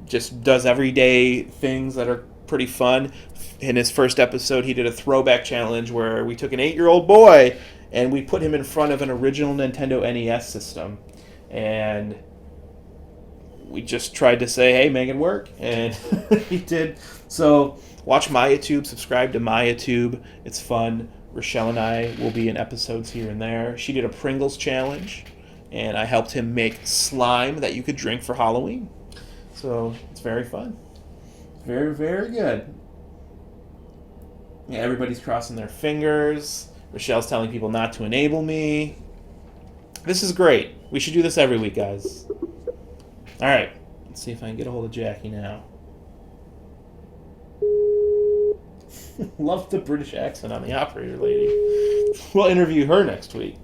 just does everyday things that are pretty fun. In his first episode, he did a throwback challenge where we took an 8-year-old boy and we put him in front of an original Nintendo NES system. And we just tried to say, hey, make it work. And he did. So watch MayaTube, subscribe to MayaTube. It's fun. Rochelle and I will be in episodes here and there. She did a Pringles challenge, and I helped him make slime that you could drink for Halloween. So it's very fun. Very, very good. Yeah, everybody's crossing their fingers. Rochelle's telling people not to enable me. This is great. We should do this every week, guys. All right. Let's see if I can get a hold of Jackie now. Love the British accent on the operator lady. We'll interview her next week.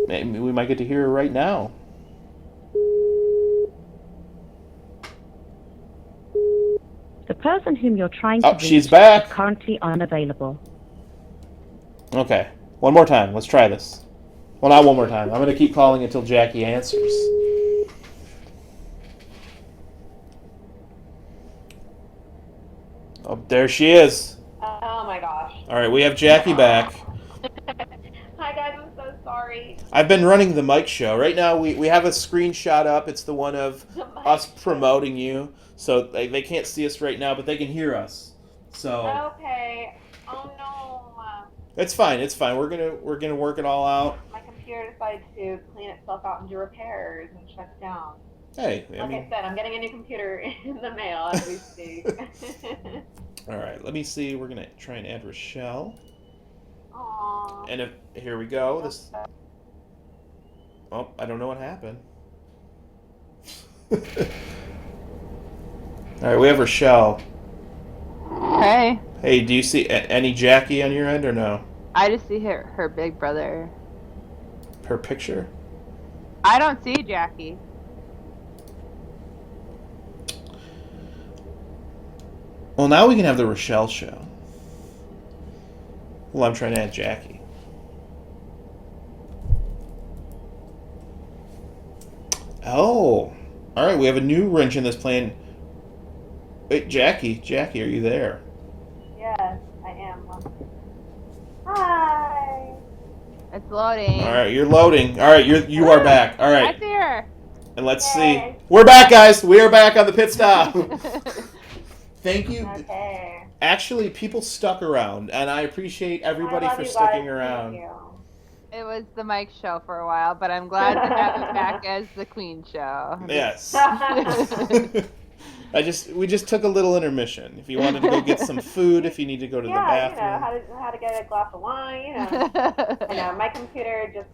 Maybe we might get to hear her right now. The person whom you're trying to reach she's back. is currently unavailable. Okay. One more time. Let's try this. Well, not one more time. I'm going to keep calling until Jackie answers. Oh, there she is. Oh my gosh. All right, we have Jackie back. Hi guys, I'm so sorry. I've been running the mic show. Right now, we have a screenshot up. It's the one of us promoting you. So they can't see us right now, but they can hear us. So Okay. Oh no. it's fine. It's fine. We're gonna work it all out. My computer decided to clean itself out and do repairs and shut down. Hey, Like I said, I'm getting a new computer in the mail as we speak. All right. Let me see. We're gonna try and add Rochelle. Aww. And here we go. This. Oh, I don't know what happened. All right, we have Rochelle. Hey. Hey, do you see any Jackie on your end or no? I just see her big brother. Her picture? I don't see Jackie. Well, now we can have the Rochelle show. Well, I'm trying to add Jackie. Oh. All right, we have a new wrench in this plan. Wait, Jackie, are you there? Yes, I am. Hi. It's loading. All right, you're loading. All right, you are back. All I right, see her. and let's Yay. see. We're back, guys. We are back on the pit stop. Thank you. Okay. Actually, people stuck around, and I appreciate everybody I love for you sticking guys. around. Thank you. It was the Mike show for a while, but I'm glad to have it back as the Queen show. Yes. We just took a little intermission. If you wanted to go get some food, if you need to go to the bathroom. You know how to get a glass of wine. I know my computer just.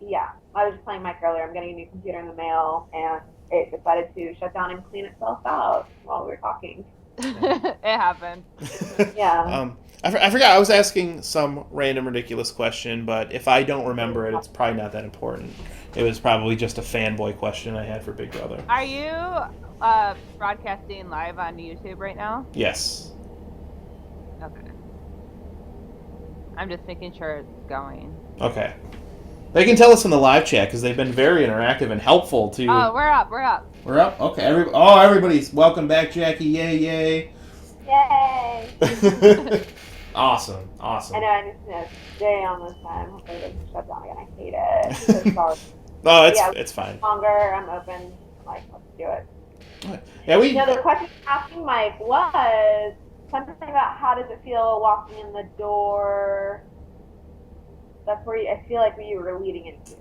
Yeah, I was just playing Mike earlier. I'm getting a new computer in the mail, and it decided to shut down and clean itself out while we were talking. It happened. Yeah. I forgot. I was asking some random ridiculous question, but if I don't remember it, it's probably not that important. It was probably just a fanboy question I had for Big Brother. Are you broadcasting live on YouTube right now? Yes. Okay. I'm just making sure it's going. Okay. They can tell us in the live chat because they've been very interactive and helpful to. Oh, we're up. We're up. Okay. Everybody's welcome back, Jackie. Yay! Yay. Awesome. I know, I just know, stay on this time. Hopefully it doesn't shut down again. I hate it. So sorry. No, it's fine. Longer, I'm open. Like, let's do it. Yeah, The question asking Mike was something about how does it feel walking in the door That's where I feel like you were leading into.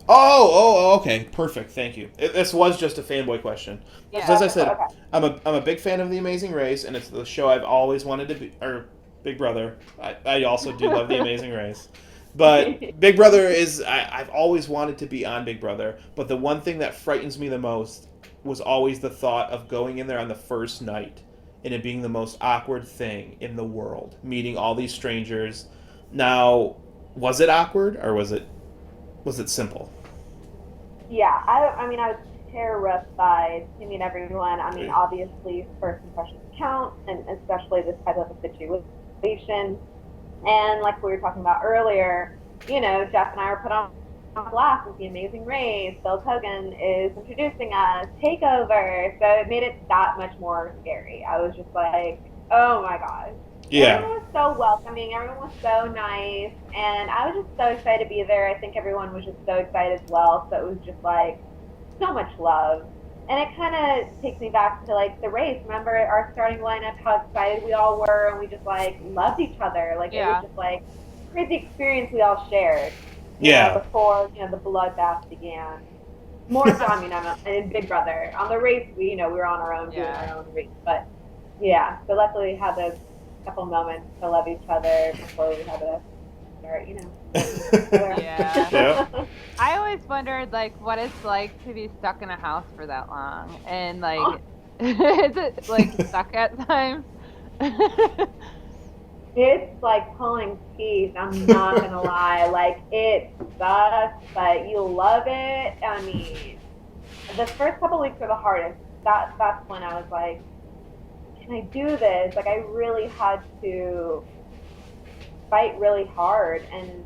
Okay, perfect. Thank you. This was just a fanboy question. Yeah. So as I said, Okay. I'm a big fan of The Amazing Race, and it's the show I've always wanted to be. Or Big Brother. I also do love The Amazing Race, but Big Brother is I've always wanted to be on Big Brother. But the one thing that frightens me the most was always the thought of going in there on the first night and it being the most awkward thing in the world, meeting all these strangers. Now, was it awkward or was it simple? Yeah, I mean, I was terrified to meet everyone. I mean, obviously, first impressions count, and especially this type of a situation. And like we were talking about earlier, Jeff and I were put on blast with The Amazing Race. Bill Hogan is introducing us, takeover. So it made it that much more scary. I was just like, oh my gosh. Yeah. Everyone was so welcoming. Everyone was so nice. And I was just so excited to be there. I think everyone was just so excited as well. So it was just like so much love. And it kind of takes me back to like the race. Remember our starting lineup, how excited we all were, and we just like loved each other. Like it was just like crazy experience we all shared. Before the bloodbath began. More so, I mean, I'm in Big Brother. On the race, we were on our own doing our own race. But yeah, so luckily we had those couple moments to love each other before we had to start, Yeah. I always wondered like what it's like to be stuck in a house for that long, and like, is it like stuck at times? It's like pulling teeth. I'm not gonna lie. Like it sucks, but you love it. I mean, the first couple weeks are the hardest. That's when I was like, can I do this? Like I really had to fight really hard, and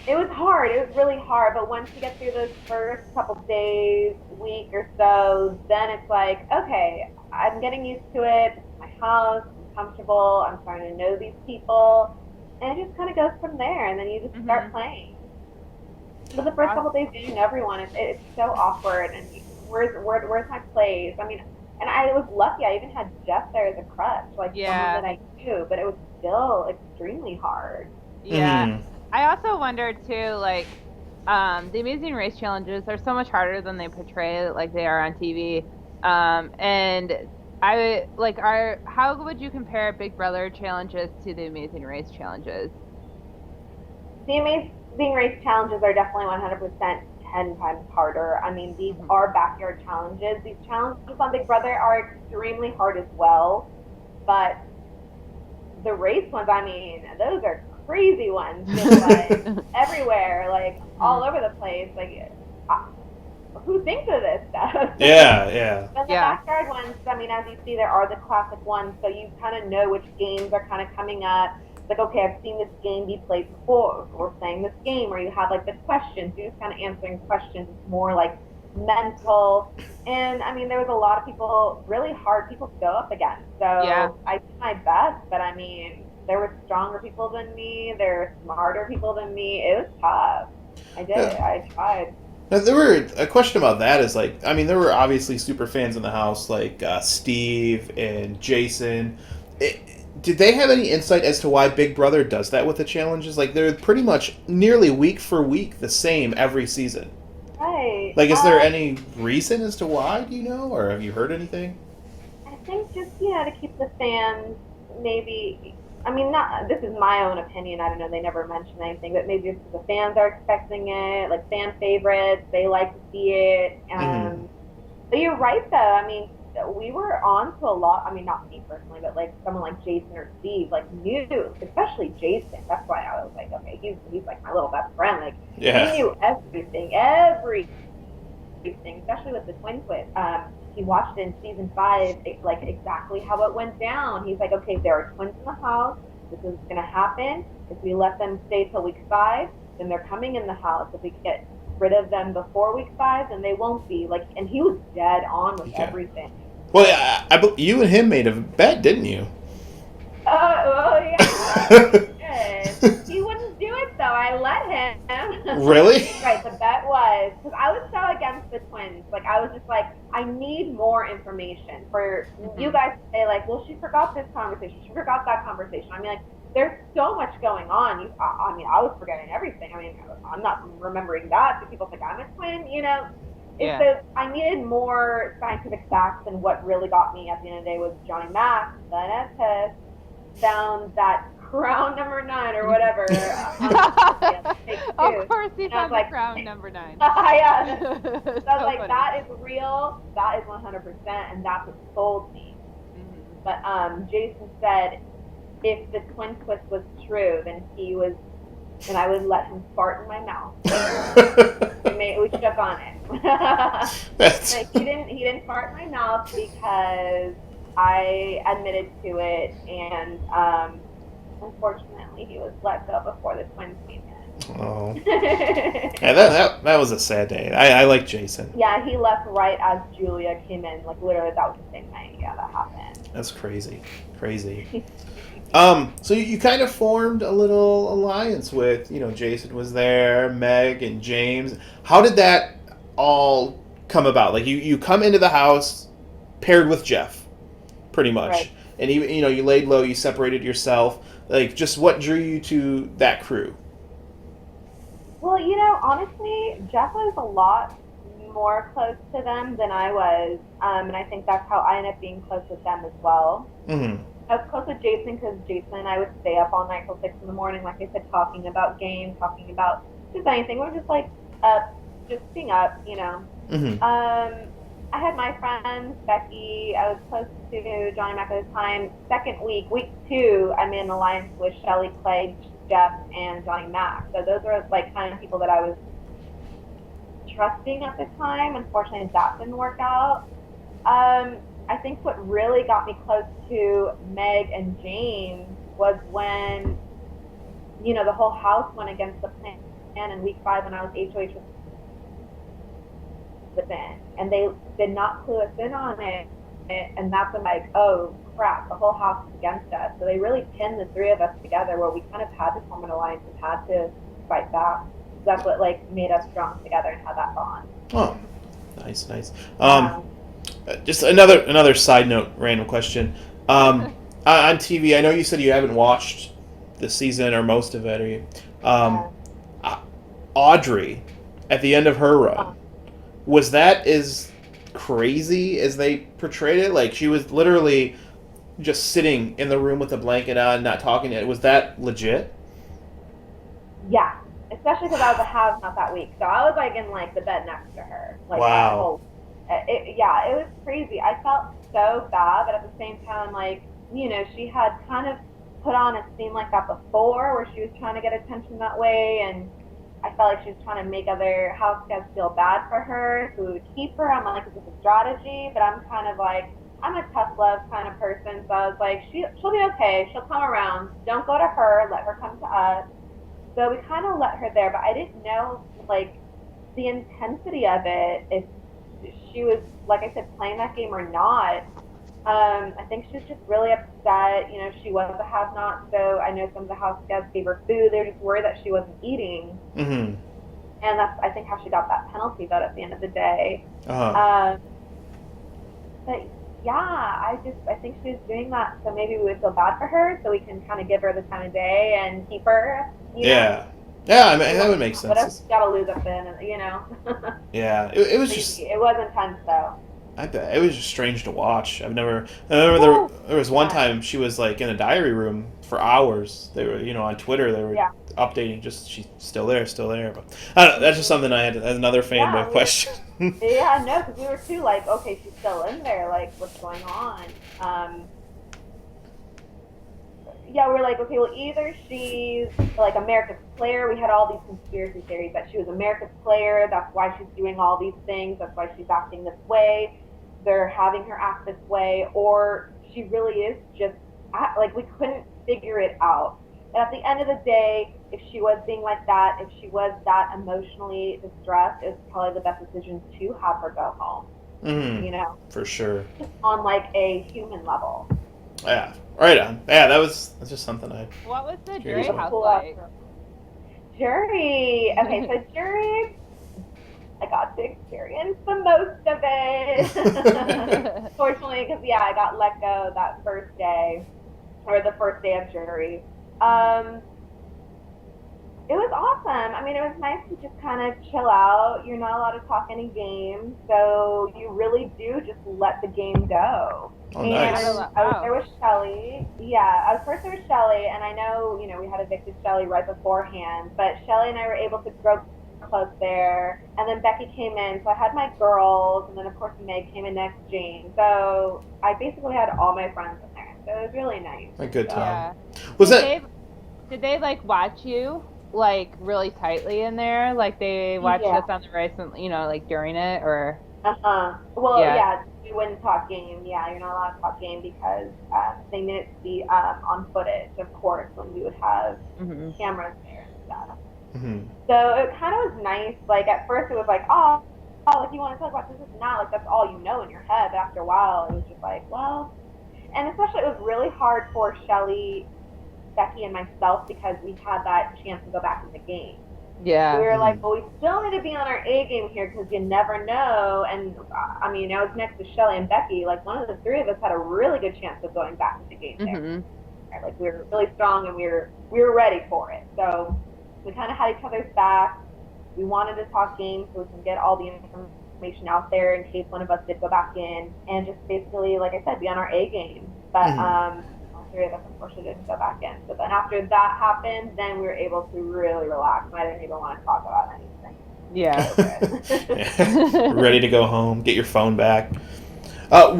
it was hard. It was really hard. But once you get through those first couple days, week or so, then it's like, okay, I'm getting used to it. It's my house. Comfortable. I'm starting to know these people, and it just kind of goes from there. And then you just start playing. But the first couple days, getting everyone, it's so awkward. And where's my place? I mean, and I was lucky. I even had Jeff there as a crutch, like someone that I knew. But it was still extremely hard. Yeah. I also wondered too, like, the Amazing Race challenges are so much harder than they portray, like they are on TV, and how would you compare Big Brother challenges to the Amazing Race challenges? The Amazing Race challenges are definitely 100% 10 times harder. I mean, these are backyard challenges. These challenges on Big Brother are extremely hard as well, but the race ones, I mean, those are crazy ones. Just like everywhere, like all over the place. Like, who thinks of this stuff? Yeah. But the backyard ones, I mean, as you see, there are the classic ones, so you kind of know which games are kind of coming up. It's like, okay, I've seen this game be played before, so we're playing this game, or you have like the questions, you're just kind of answering questions. It's more like mental. And I mean, there was a lot of people, really hard people to go up against. So I did my best, but I mean, there were stronger people than me, there were smarter people than me. It was tough. I did it. I tried. Now, there were a question about that is like, I mean, there were obviously super fans in the house like Steve and Jason. Did they have any insight as to why Big Brother does that with the challenges? Like, they're pretty much nearly week for week the same every season. Right. Like, is there any reason as to why? Do you know, or have you heard anything? I think just to keep the fans maybe. I mean, this is my own opinion. I don't know. They never mentioned anything, but maybe it's the fans are expecting it, like fan favorites. They like to see it. But you're right, though. I mean, we were on to a lot. I mean, not me personally, but like someone like Jason or Steve, like knew, especially Jason. That's why I was like, okay, he's like my little best friend. Like he knew everything, especially with the twin twist. He watched it in season 5, like exactly how it went down. He's like, okay, there are twins in the house. This is going to happen. If we let them stay till week 5, then they're coming in the house. If we get rid of them before week 5, then they won't be. Like, and he was dead on with everything. Well, you and him made a bet, didn't you? Oh, yeah. He wouldn't do it, though. I let him. Really? Right, the bet was, because I was so against the twins. Like, I was just like, I need more information for you guys to say, like, well, she forgot this conversation. She forgot that conversation. I mean, like, there's so much going on. I mean, I was forgetting everything. I mean, I'm not remembering that. But people think I'm a twin, you know. It's Yeah. so I needed more scientific facts, and what really got me at the end of the day was Johnny Mac, the dentist, found that crown number 9 or whatever on take two. Of course he And I was found the like, crown number 9. yeah. So I was So like, funny. that is real. That is 100%, and that's what sold me. Mhm. But Jason said if the twin twist was true, then I would let him fart in my mouth. We shook on it. That's Like, he didn't fart in my mouth because I admitted to it, and unfortunately he was let go before the twins came oh. in. Yeah, that was a sad day. I like Jason. Yeah, he left right as Julia came in. Like, literally, that was the same night. Yeah, that happened. That's crazy. So you kind of formed a little alliance with, Jason was there, Meg and James. How did that all come about? Like you come into the house paired with Jeff, pretty much. Right. And you laid low, you separated yourself. Like, just what drew you to that crew? Well, honestly, Jeff was a lot more close to them than I was, and I think that's how I ended up being close with them as well. Mm-hmm. I was close with Jason because Jason and I would stay up all night till 6 in the morning, like I said, talking about games, talking about just anything. We're just like up, just being up, Mm-hmm. I had my friends, Becky. I was close to Johnny Mac at the time. Second week 2, I'm in alliance with Shelly, Clay, Jeff, and Johnny Mac. So those are like kind of people that I was trusting at the time. Unfortunately, that didn't work out. I think what really got me close to Meg and James was when, the whole house went against the plan in week 5 when I was HOH within, and they did not clue us in on it. And that's when, like, oh crap, the whole house is against us. So they really pinned the 3 of us together, where we kind of had to form an alliance and had to fight back. So that's what made us strong together and had that bond. Oh, nice. Just another side note, random question. On TV, I know you said you haven't watched the season or most of it. Or you, Audrey, at the end of her run, was that as crazy as they portrayed it? Like, she was literally just sitting in the room with a blanket on, not talking. Was that legit? Yeah, especially because I was a have-not that week, so I was in the bed next to her. Wow. It was crazy. I felt so bad, but at the same time, she had kind of put on a scene like that before, where she was trying to get attention that way, and I felt like she was trying to make other house guests feel bad for her, so we would keep her. I'm like, is this a strategy? But I'm kind of I'm a tough love kind of person, so I was like, she'll be okay. She'll come around. Don't go to her. Let her come to us. So we kind of let her there, but I didn't know, the intensity of it, if she was, like I said, playing that game or not. I think she was just really upset. She was a have-not, so I know some of the house guests gave her food. They were just worried that she wasn't eating. Mm-hmm. And that's, I think, how she got that penalty vote at the end of the day. Uh-huh. But yeah, I think she was doing that so maybe we would feel bad for her, so we can kind of give her the time of day and keep her. Yeah. Yeah, I mean, that would make sense. What else you gotta lose up in, Yeah, it was just. It was intense though. I bet it was just strange to watch. I remember there was one time she was in a diary room for hours. They were on Twitter. They were updating. Just she's still there. But I don't know, that's just something I had as another fanboy question. Yeah, no, because we were too okay, she's still in there. What's going on? Yeah, we were okay, well, either she's America's player. We had all these conspiracy theories that she was America's player. That's why she's doing all these things. That's why she's acting this way. They're having her act this way, or she really is just we couldn't figure it out. And at the end of the day, if she was being like that, if she was that emotionally distressed, it was probably the best decision to have her go home. Mm-hmm. For sure. Just on a human level. Yeah, right on. Yeah, that's just something I. What was the jury house like? Jury. Okay, so jury, I got to experience the most of it. Fortunately, because I got let go that first day, or the first day of jury. It was awesome. I mean, it was nice to just kind of chill out. You're not allowed to talk any games, so you really do just let the game go. Oh, And nice. I was there with Shelly. Yeah, I was first there with Shelly, and I know, we had evicted Shelly right beforehand, but Shelly and I were able to grow close there. And then Becky came in, so I had my girls, and then of course Meg came in next, Jane. So I basically had all my friends in there. So it was really nice. A good time. Yeah. Was Did they like watch you like really tightly in there? Like they watched us on the race and like during it or? Well, yeah, we wouldn't talk game. Yeah, you're not allowed to talk game because they needed to be on footage, of course, when we would have cameras there and stuff. So it kind of was nice. Like at first it was like, oh, like you want to talk about this? Is not like that's all you know in your head. But after a while, it was just like, well, and especially it was really hard for Shelly, Becky, and myself because we had that chance to go back in the game. Yeah. We were like, well, we still need to be on our A game here because you never know. And I mean, I was next to Shelly and Becky. Like one of the three of us had a really good chance of going back in the game there. Like we were really strong and we were ready for it. So we kind of had each other's back. We wanted to talk games so we can get all the information out there in case one of us did go back in and just basically, like I said, be on our A game. But all three of us unfortunately didn't go back in. So then after that happened, then we were able to really relax. I didn't even want to talk about anything. Yeah. Ready to go home, get your phone back. I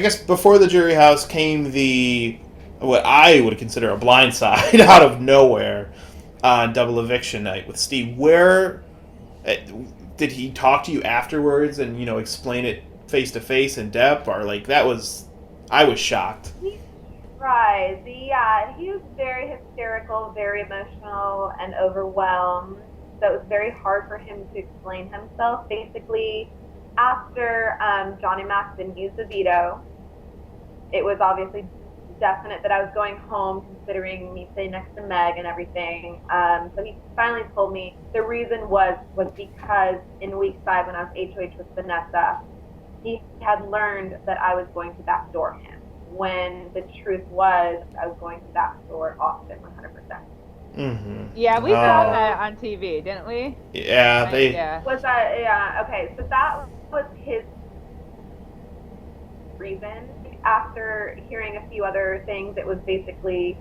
guess before the jury house came what I would consider a blindside out of nowhere on double eviction night with Steve. Where did he talk to you afterwards and explain it face to face in depth, or I was shocked. Right. He was very hysterical, very emotional, and overwhelmed. So it was very hard for him to explain himself. Basically, after Johnny Mac didn't use the veto, it was obviously definite that I was going home, considering me sitting next to Meg and everything. So he finally told me the reason was because in week 5 when I was HOH with Vanessa, he had learned that I was going to backdoor him, when the truth was I was going to backdoor Austin 100%. Yeah, we saw that on TV, didn't we? Yeah, Was that, yeah, okay, so that was his reason. After hearing a few other things, it was basically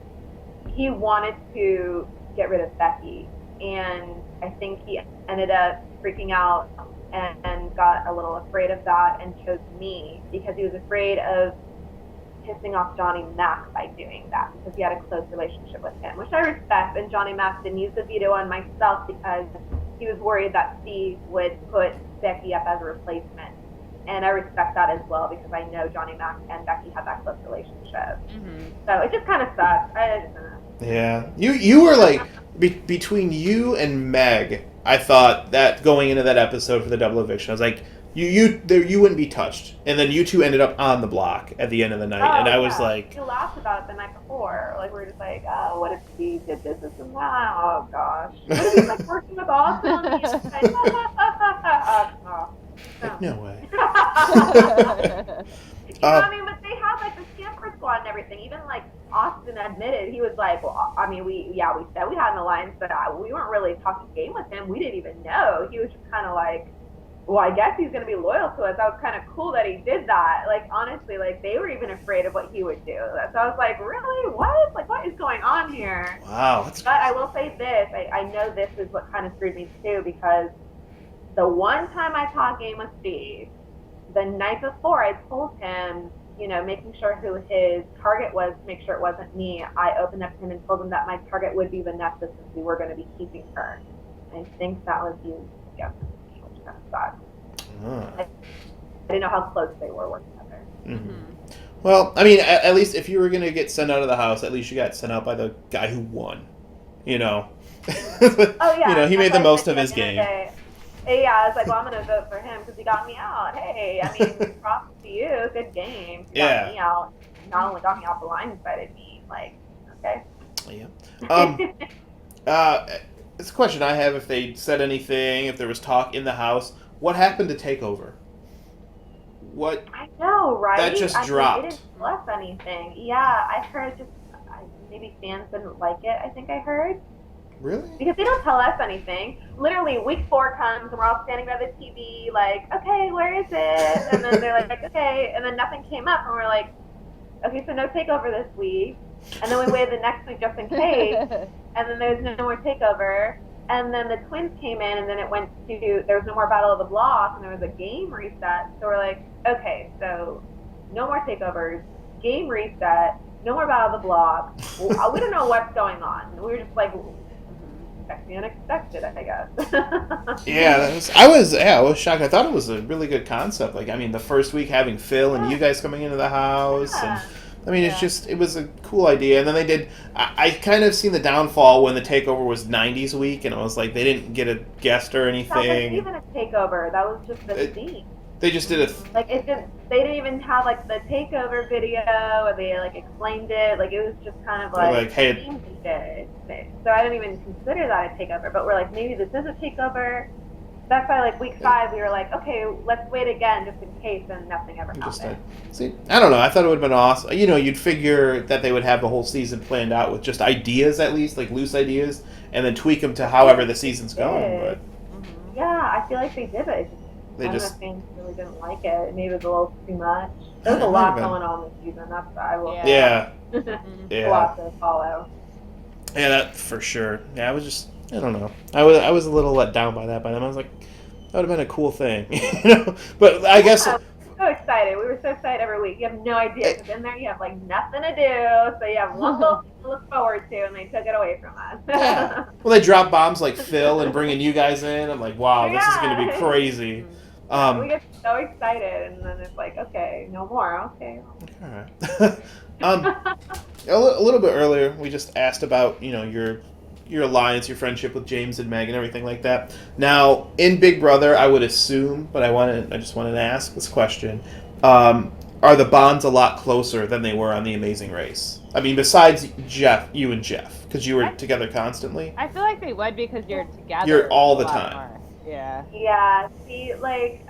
he wanted to get rid of Becky, and I think he ended up freaking out and got a little afraid of that and chose me because he was afraid of pissing off Johnny Mac by doing that because he had a close relationship with him, which I respect. And Johnny Mac didn't use the veto on myself because he was worried that Steve would put Becky up as a replacement. And I respect that as well because I know Johnny Mac and Becky had that close relationship. So it just kind of sucks. Yeah. You were like, between you and Meg, I thought that going into that episode for the double eviction, I was like, you wouldn't be touched. And then you two ended up on the block at the end of the night. And I was like... We laughed about it the night before. Like, we were just like, oh, what if Steve did this and that? Oh, gosh. What if he's, like, working with Austin on the inside? No way. You know what I mean? But they have, like, the Stanford squad and everything. Even, like, Austin admitted, he was like, well, I mean, we said we had an alliance, but we weren't really talking game with him. We didn't even know. He was just kind of like, well, I guess he's going to be loyal to us. That was kind of cool that he did that. Like, honestly, like, they were even afraid of what he would do. So I was like, really? What? Like, what is going on here? Wow. But I will say this. I know this is what kind of screwed me, too, because the one time I talked game with Steve, the night before I told him, making sure who his target was to make sure it wasn't me, I opened up to him and told him that my target would be Vanessa since we were going to be keeping her. I think that was you. Yeah. I didn't know how close they were working together. Well, I mean, at least if you were going to get sent out of the house, at least you got sent out by the guy who won. Oh, yeah. He made the most of his game. Yeah, I was like, well, I'm going to vote for him because he got me out. Hey, I mean, props to you. Good game. You got me out. Not only got me out, but blindsided me. Like, okay. Yeah. It's a question I have, if they said anything, if there was talk in the house. What happened to Takeover? What? I know, right? That just dropped. It didn't bless anything. Yeah, I heard maybe fans didn't like it, I think I heard. Really? Because they don't tell us anything. Literally, week 4 comes and we're all standing by the TV, like, okay, where is it? And then they're like, okay, and then nothing came up, and we're like, okay, so no takeover this week. And then we waited the next week just in case, and then there was no more takeover. And then the twins came in, and then it went to, there was no more Battle of the Block, and there was a game reset. So we're like, okay, so no more takeovers, game reset, no more Battle of the Block. Well, we don't know what's going on. We were just like, expect the unexpected, I guess. Yeah, I was shocked. I thought it was a really good concept. Like, I mean, the first week having Phil and you guys coming into the house, and I mean, it was a cool idea. And then they did. I kind of seen the downfall when the takeover was '90s week, and it was like they didn't get a guest or anything. That wasn't even a takeover. That was just the theme. They just did like it didn't. They didn't even have like the takeover video, or they like explained it. Like it was just kind of like hey. Theme we did. So I didn't even consider that a takeover. But we're like, maybe this is a takeover. That's why, like, week 5, we were like, okay, let's wait again just in case, and nothing ever happened. See, I don't know. I thought it would have been awesome. You know, you'd figure that they would have the whole season planned out with just ideas, at least, like loose ideas, and then tweak them to however the season's going. But yeah, I feel like they did it. I don't know if fans really didn't like it. Maybe it was a little too much. There was a lot going on this season. That's what I will say. Yeah. A lot to follow. Yeah, that for sure. Yeah, I don't know. I was a little let down by that. By them, I was like, that would have been a cool thing, you know. But I guess so excited. We were so excited every week. You have no idea because in there you have like nothing to do, so you have one little to look forward to, and they took it away from us. Yeah. Well, they drop bombs like Phil and bringing you guys in. I'm like, wow, this is going to be crazy. We get so excited, and then it's like, okay, no more. Okay. All right. A little bit earlier, we just asked about your alliance, your friendship with James and Meg, and everything like that. Now, in Big Brother, I would assume, but I just wanted to ask this question: are the bonds a lot closer than they were on The Amazing Race? I mean, besides you and Jeff, because you were together constantly. I feel like they would because you're together. You're all the time. More. Yeah. Yeah. See, like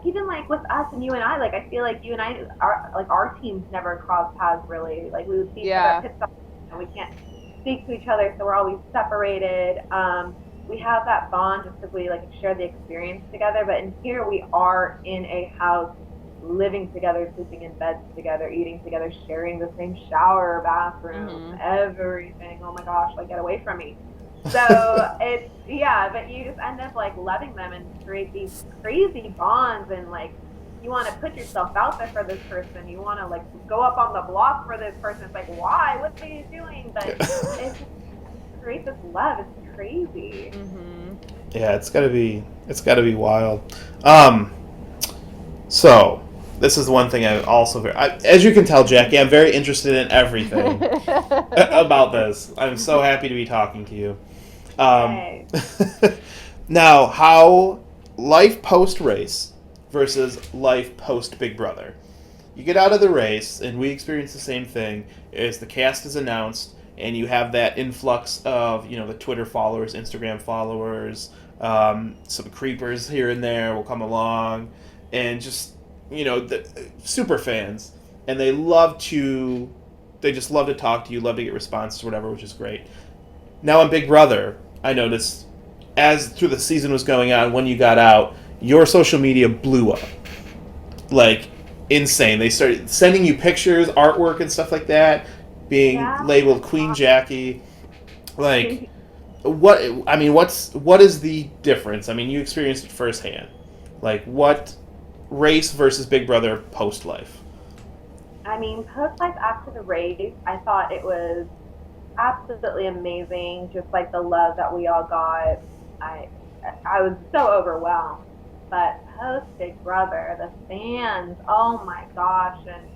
even like with us and you and I, like I feel like you and I, our teams never cross paths really. Like we would see each other at pit stops, and we can't speak to each other, so we're always separated. We have that bond just because we like share the experience together. But in here, we are in a house, living together, sleeping in beds together, eating together, sharing the same shower, bathroom, everything. Oh my gosh, like get away from me. So it's but you just end up like loving them and create these crazy bonds, and like you want to put yourself out there for this person. You want to like go up on the block for this person. It's like, why? What are you doing? But it just creates this love. It's crazy. Yeah, it's gotta be wild. So this is one thing I also as you can tell, Jackie, I'm very interested in everything about this. I'm so happy to be talking to you. Now, how life post-race versus life post-Big Brother. You get out of the race, and we experience the same thing, is the cast is announced, and you have that influx of, the Twitter followers, Instagram followers, some creepers here and there will come along, and just, the super fans. And they just love to talk to you, love to get responses, whatever, which is great. Now in Big Brother, I noticed, as through the season was going on, when you got out, your social media blew up. Like, insane. They started sending you pictures, artwork, and stuff like that, being labeled Queen Jackie. Like, what is the difference? I mean, you experienced it firsthand. Like, what race versus Big Brother post-life? I mean, post-life after the race, I thought it was absolutely amazing. Just like the love that we all got. I was so overwhelmed. But post Big Brother, the fans, oh my gosh, and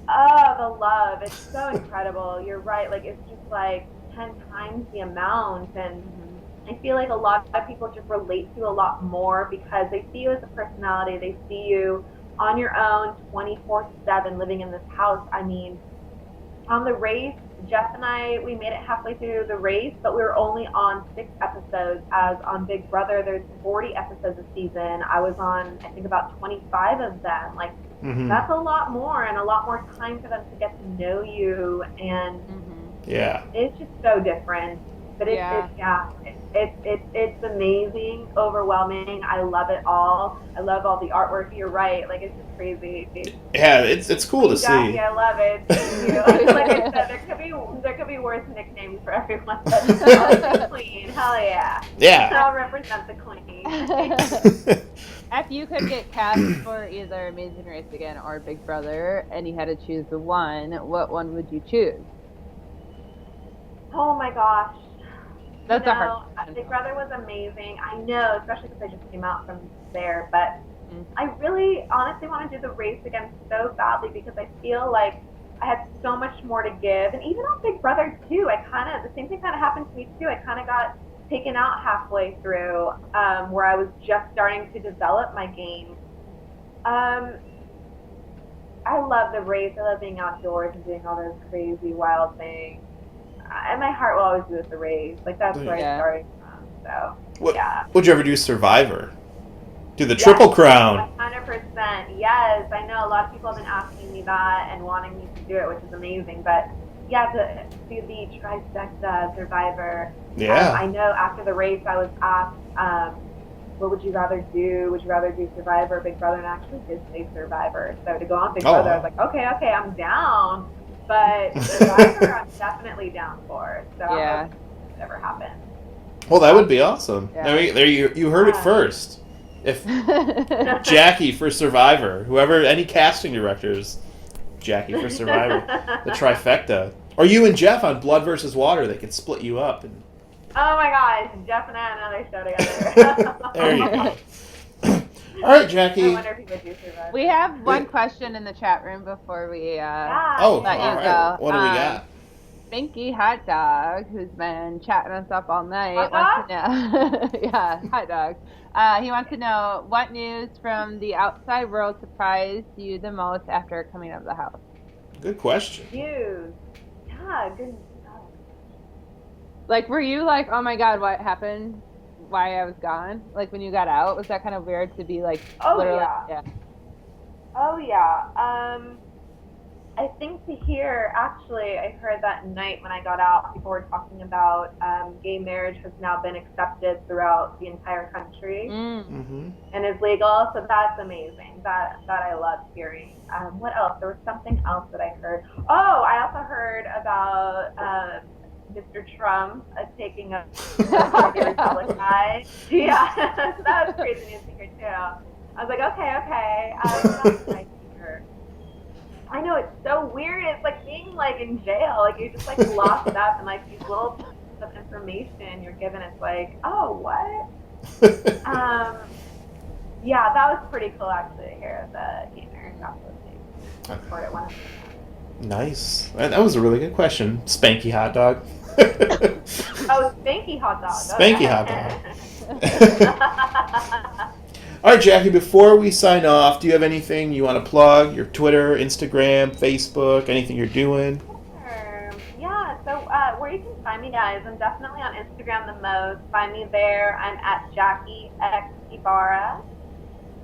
the love, it's so incredible. You're right, like it's just like 10 times the amount, and I feel like a lot of people just relate to you a lot more because they see you as a personality, they see you on your own 24/7 living in this house. I mean, on the race, Jeff and I, we made it halfway through the race, but we were only on 6 episodes, as on Big Brother, there's 40 episodes a season. I was on, I think, about 25 of them. Like, Mm-hmm. That's a lot more and a lot more time for them to get to know you, and Yeah. it's just so different. But it's amazing, overwhelming. I love it all. I love all the artwork. You're right. Like, it's just crazy. Yeah, it's cool to Jackie, see. I love it. Thank you. Like I said, there could be worse nicknames for everyone. But the queen, hell yeah. Yeah. I'll represent the queen. If you could get cast for either Amazing Race again or Big Brother, and you had to choose the one, what one would you choose? Oh my gosh. That's a hard question. Big Brother was amazing. I know, especially because I just came out from there. But I really, honestly want to do the race again so badly because I feel like I had so much more to give. And even on Big Brother too, the same thing kind of happened to me too. I kind of got taken out halfway through, where I was just starting to develop my game. I love the race. I love being outdoors and doing all those crazy, wild things. And my heart will always be with the race. Like, that's where I started from. So, Would you ever do Survivor? Do the Triple Crown? 100%. Yes, I know a lot of people have been asking me that and wanting me to do it, which is amazing. But yeah, to do the trifecta Survivor. Yeah. I know after the race, I was asked, what would you rather do? Would you rather do Survivor or Big Brother? And I actually did say Survivor. So to go on Big Brother, I was like, okay, I'm down. But Survivor, I'm definitely down for. So I hope it never happens. Well, that would be awesome. Yeah. There you heard it first. If Jackie for Survivor, any casting directors, Jackie for Survivor, the trifecta, or you and Jeff on Blood versus Water, they could split you up. And oh my gosh, Jeff and I have another show together. there you go. All right, Jackie. I wonder if he would do Survivor. We have one question in the chat room before we let all you right. go. What do we got? Spanky Hot Dog, who's been chatting us up all night, Hot wants to know. Yeah, Hot Dog. He wants to know what news from the outside world surprised you the most after coming out of the house. Good question. News. Yeah, good. Like, were you like, oh my god, what happened? Why I was gone? Like, when you got out, was that kind of weird to be like, literally? Yeah. Oh yeah. I think to hear, actually, I heard that night when I got out, people were talking about gay marriage has now been accepted throughout the entire country and is legal. So that's amazing. That I loved hearing. What else? There was something else that I heard. Oh, I also heard about Mr. Trump taking a Republican guy. Yeah, so that was crazy news to hear too. I was like, okay. I know, it's so weird. It's like being like in jail. Like, you're just like locked up and like these little pieces of information you're given. It's like, oh, what? Yeah, that was pretty cool actually to hear the gamer got those things. Nice. That was a really good question. Spanky Hot Dog. Oh, Spanky Hot Dog. Spanky Hot Dog. All right, Jackie, before we sign off, do you have anything you want to plug? Your Twitter, Instagram, Facebook, anything you're doing? Yeah, so where you can find me, guys, I'm definitely on Instagram the most. Find me there. I'm at Jackie X Ibarra.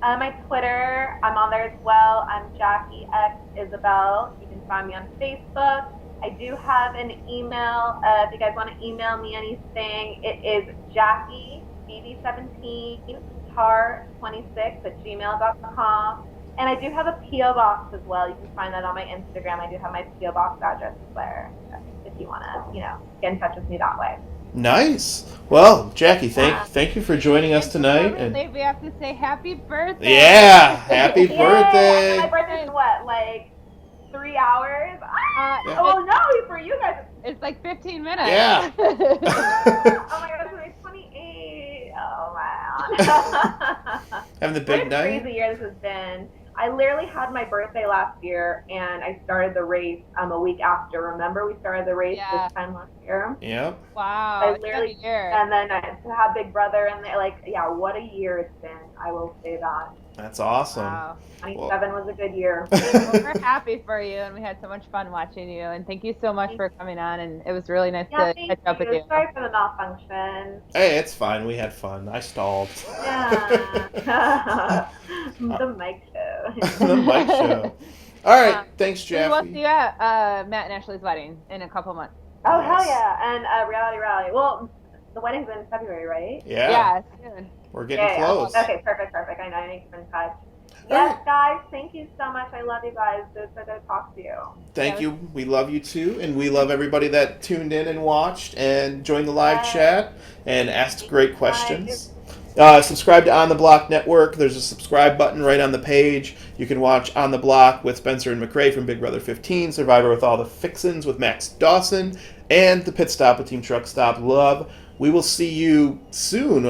My Twitter, I'm on there as well. I'm Jackie X Isabel. You can find me on Facebook. I do have an email. If you guys want to email me anything, it is Jackie BB17 tar26@gmail.com. And I do have a P.O. box as well. You can find that on my Instagram. I do have my P.O. box address there if you want to, get in touch with me that way. Nice. Well, Jackie, thank you for joining us tonight. And we have to say happy birthday. Yeah, happy birthday. My birthday is what, like 3 hours? Oh no, for you guys, it's like 15 minutes. Yeah. Oh my gosh, I'm 28. Oh wow. Having the big what a night. Crazy year this has been. I literally had my birthday last year, and I started the race a week after. Remember, we started the race this time last year. Yep. Wow. I literally, and then to have Big Brother, and what a year it's been. I will say that. That's awesome. Wow. 27 was a good year. Well, we're happy for you, and we had so much fun watching you. And thank you so much for coming on. And it was really nice Yeah, to thank catch up with you. you. Sorry for the malfunction. Hey, it's fine. We had fun. I stalled. Yeah. The mic show. The mic show. All right. Thanks, We will Jeffy. see you at Matt and Ashley's wedding in a couple months. Oh, Yes. hell yeah. And Reality Rally. Well, the wedding's in February, right? Yeah. Soon. We're getting Yeah. close. Okay, perfect. I know I need to keep in touch. Yes, guys, thank you so much. I love you guys. It was so good to talk to you. Thank you. We love you too, and we love everybody that tuned in and watched and joined the live chat and asked great questions. Subscribe to On the Block Network. There's a subscribe button right on the page. You can watch On the Block with Spencer and McRae from Big Brother 15, Survivor with All the Fixins with Max Dawson, and The Pit Stop with Team Truck Stop Love. We will see you soon.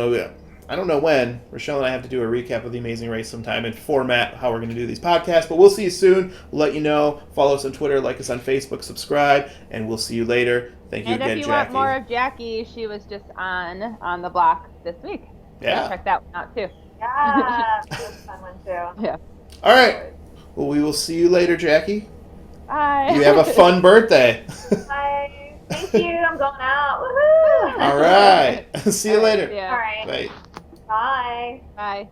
I don't know when. Rochelle and I have to do a recap of The Amazing Race sometime and format how we're going to do these podcasts. But we'll see you soon. We'll let you know. Follow us on Twitter, like us on Facebook, subscribe, and we'll see you later. Thank you And again, if you Jackie. want more of Jackie, she was just on the block this week. Yeah. So check that one out too. Yeah, that was a fun one too. Yeah. All right. Well, we will see you later, Jackie. Bye. You have a fun birthday. Bye. Thank you. I'm going out. Woohoo! All right. See you later. Yeah. All right. Bye. Bye. Bye.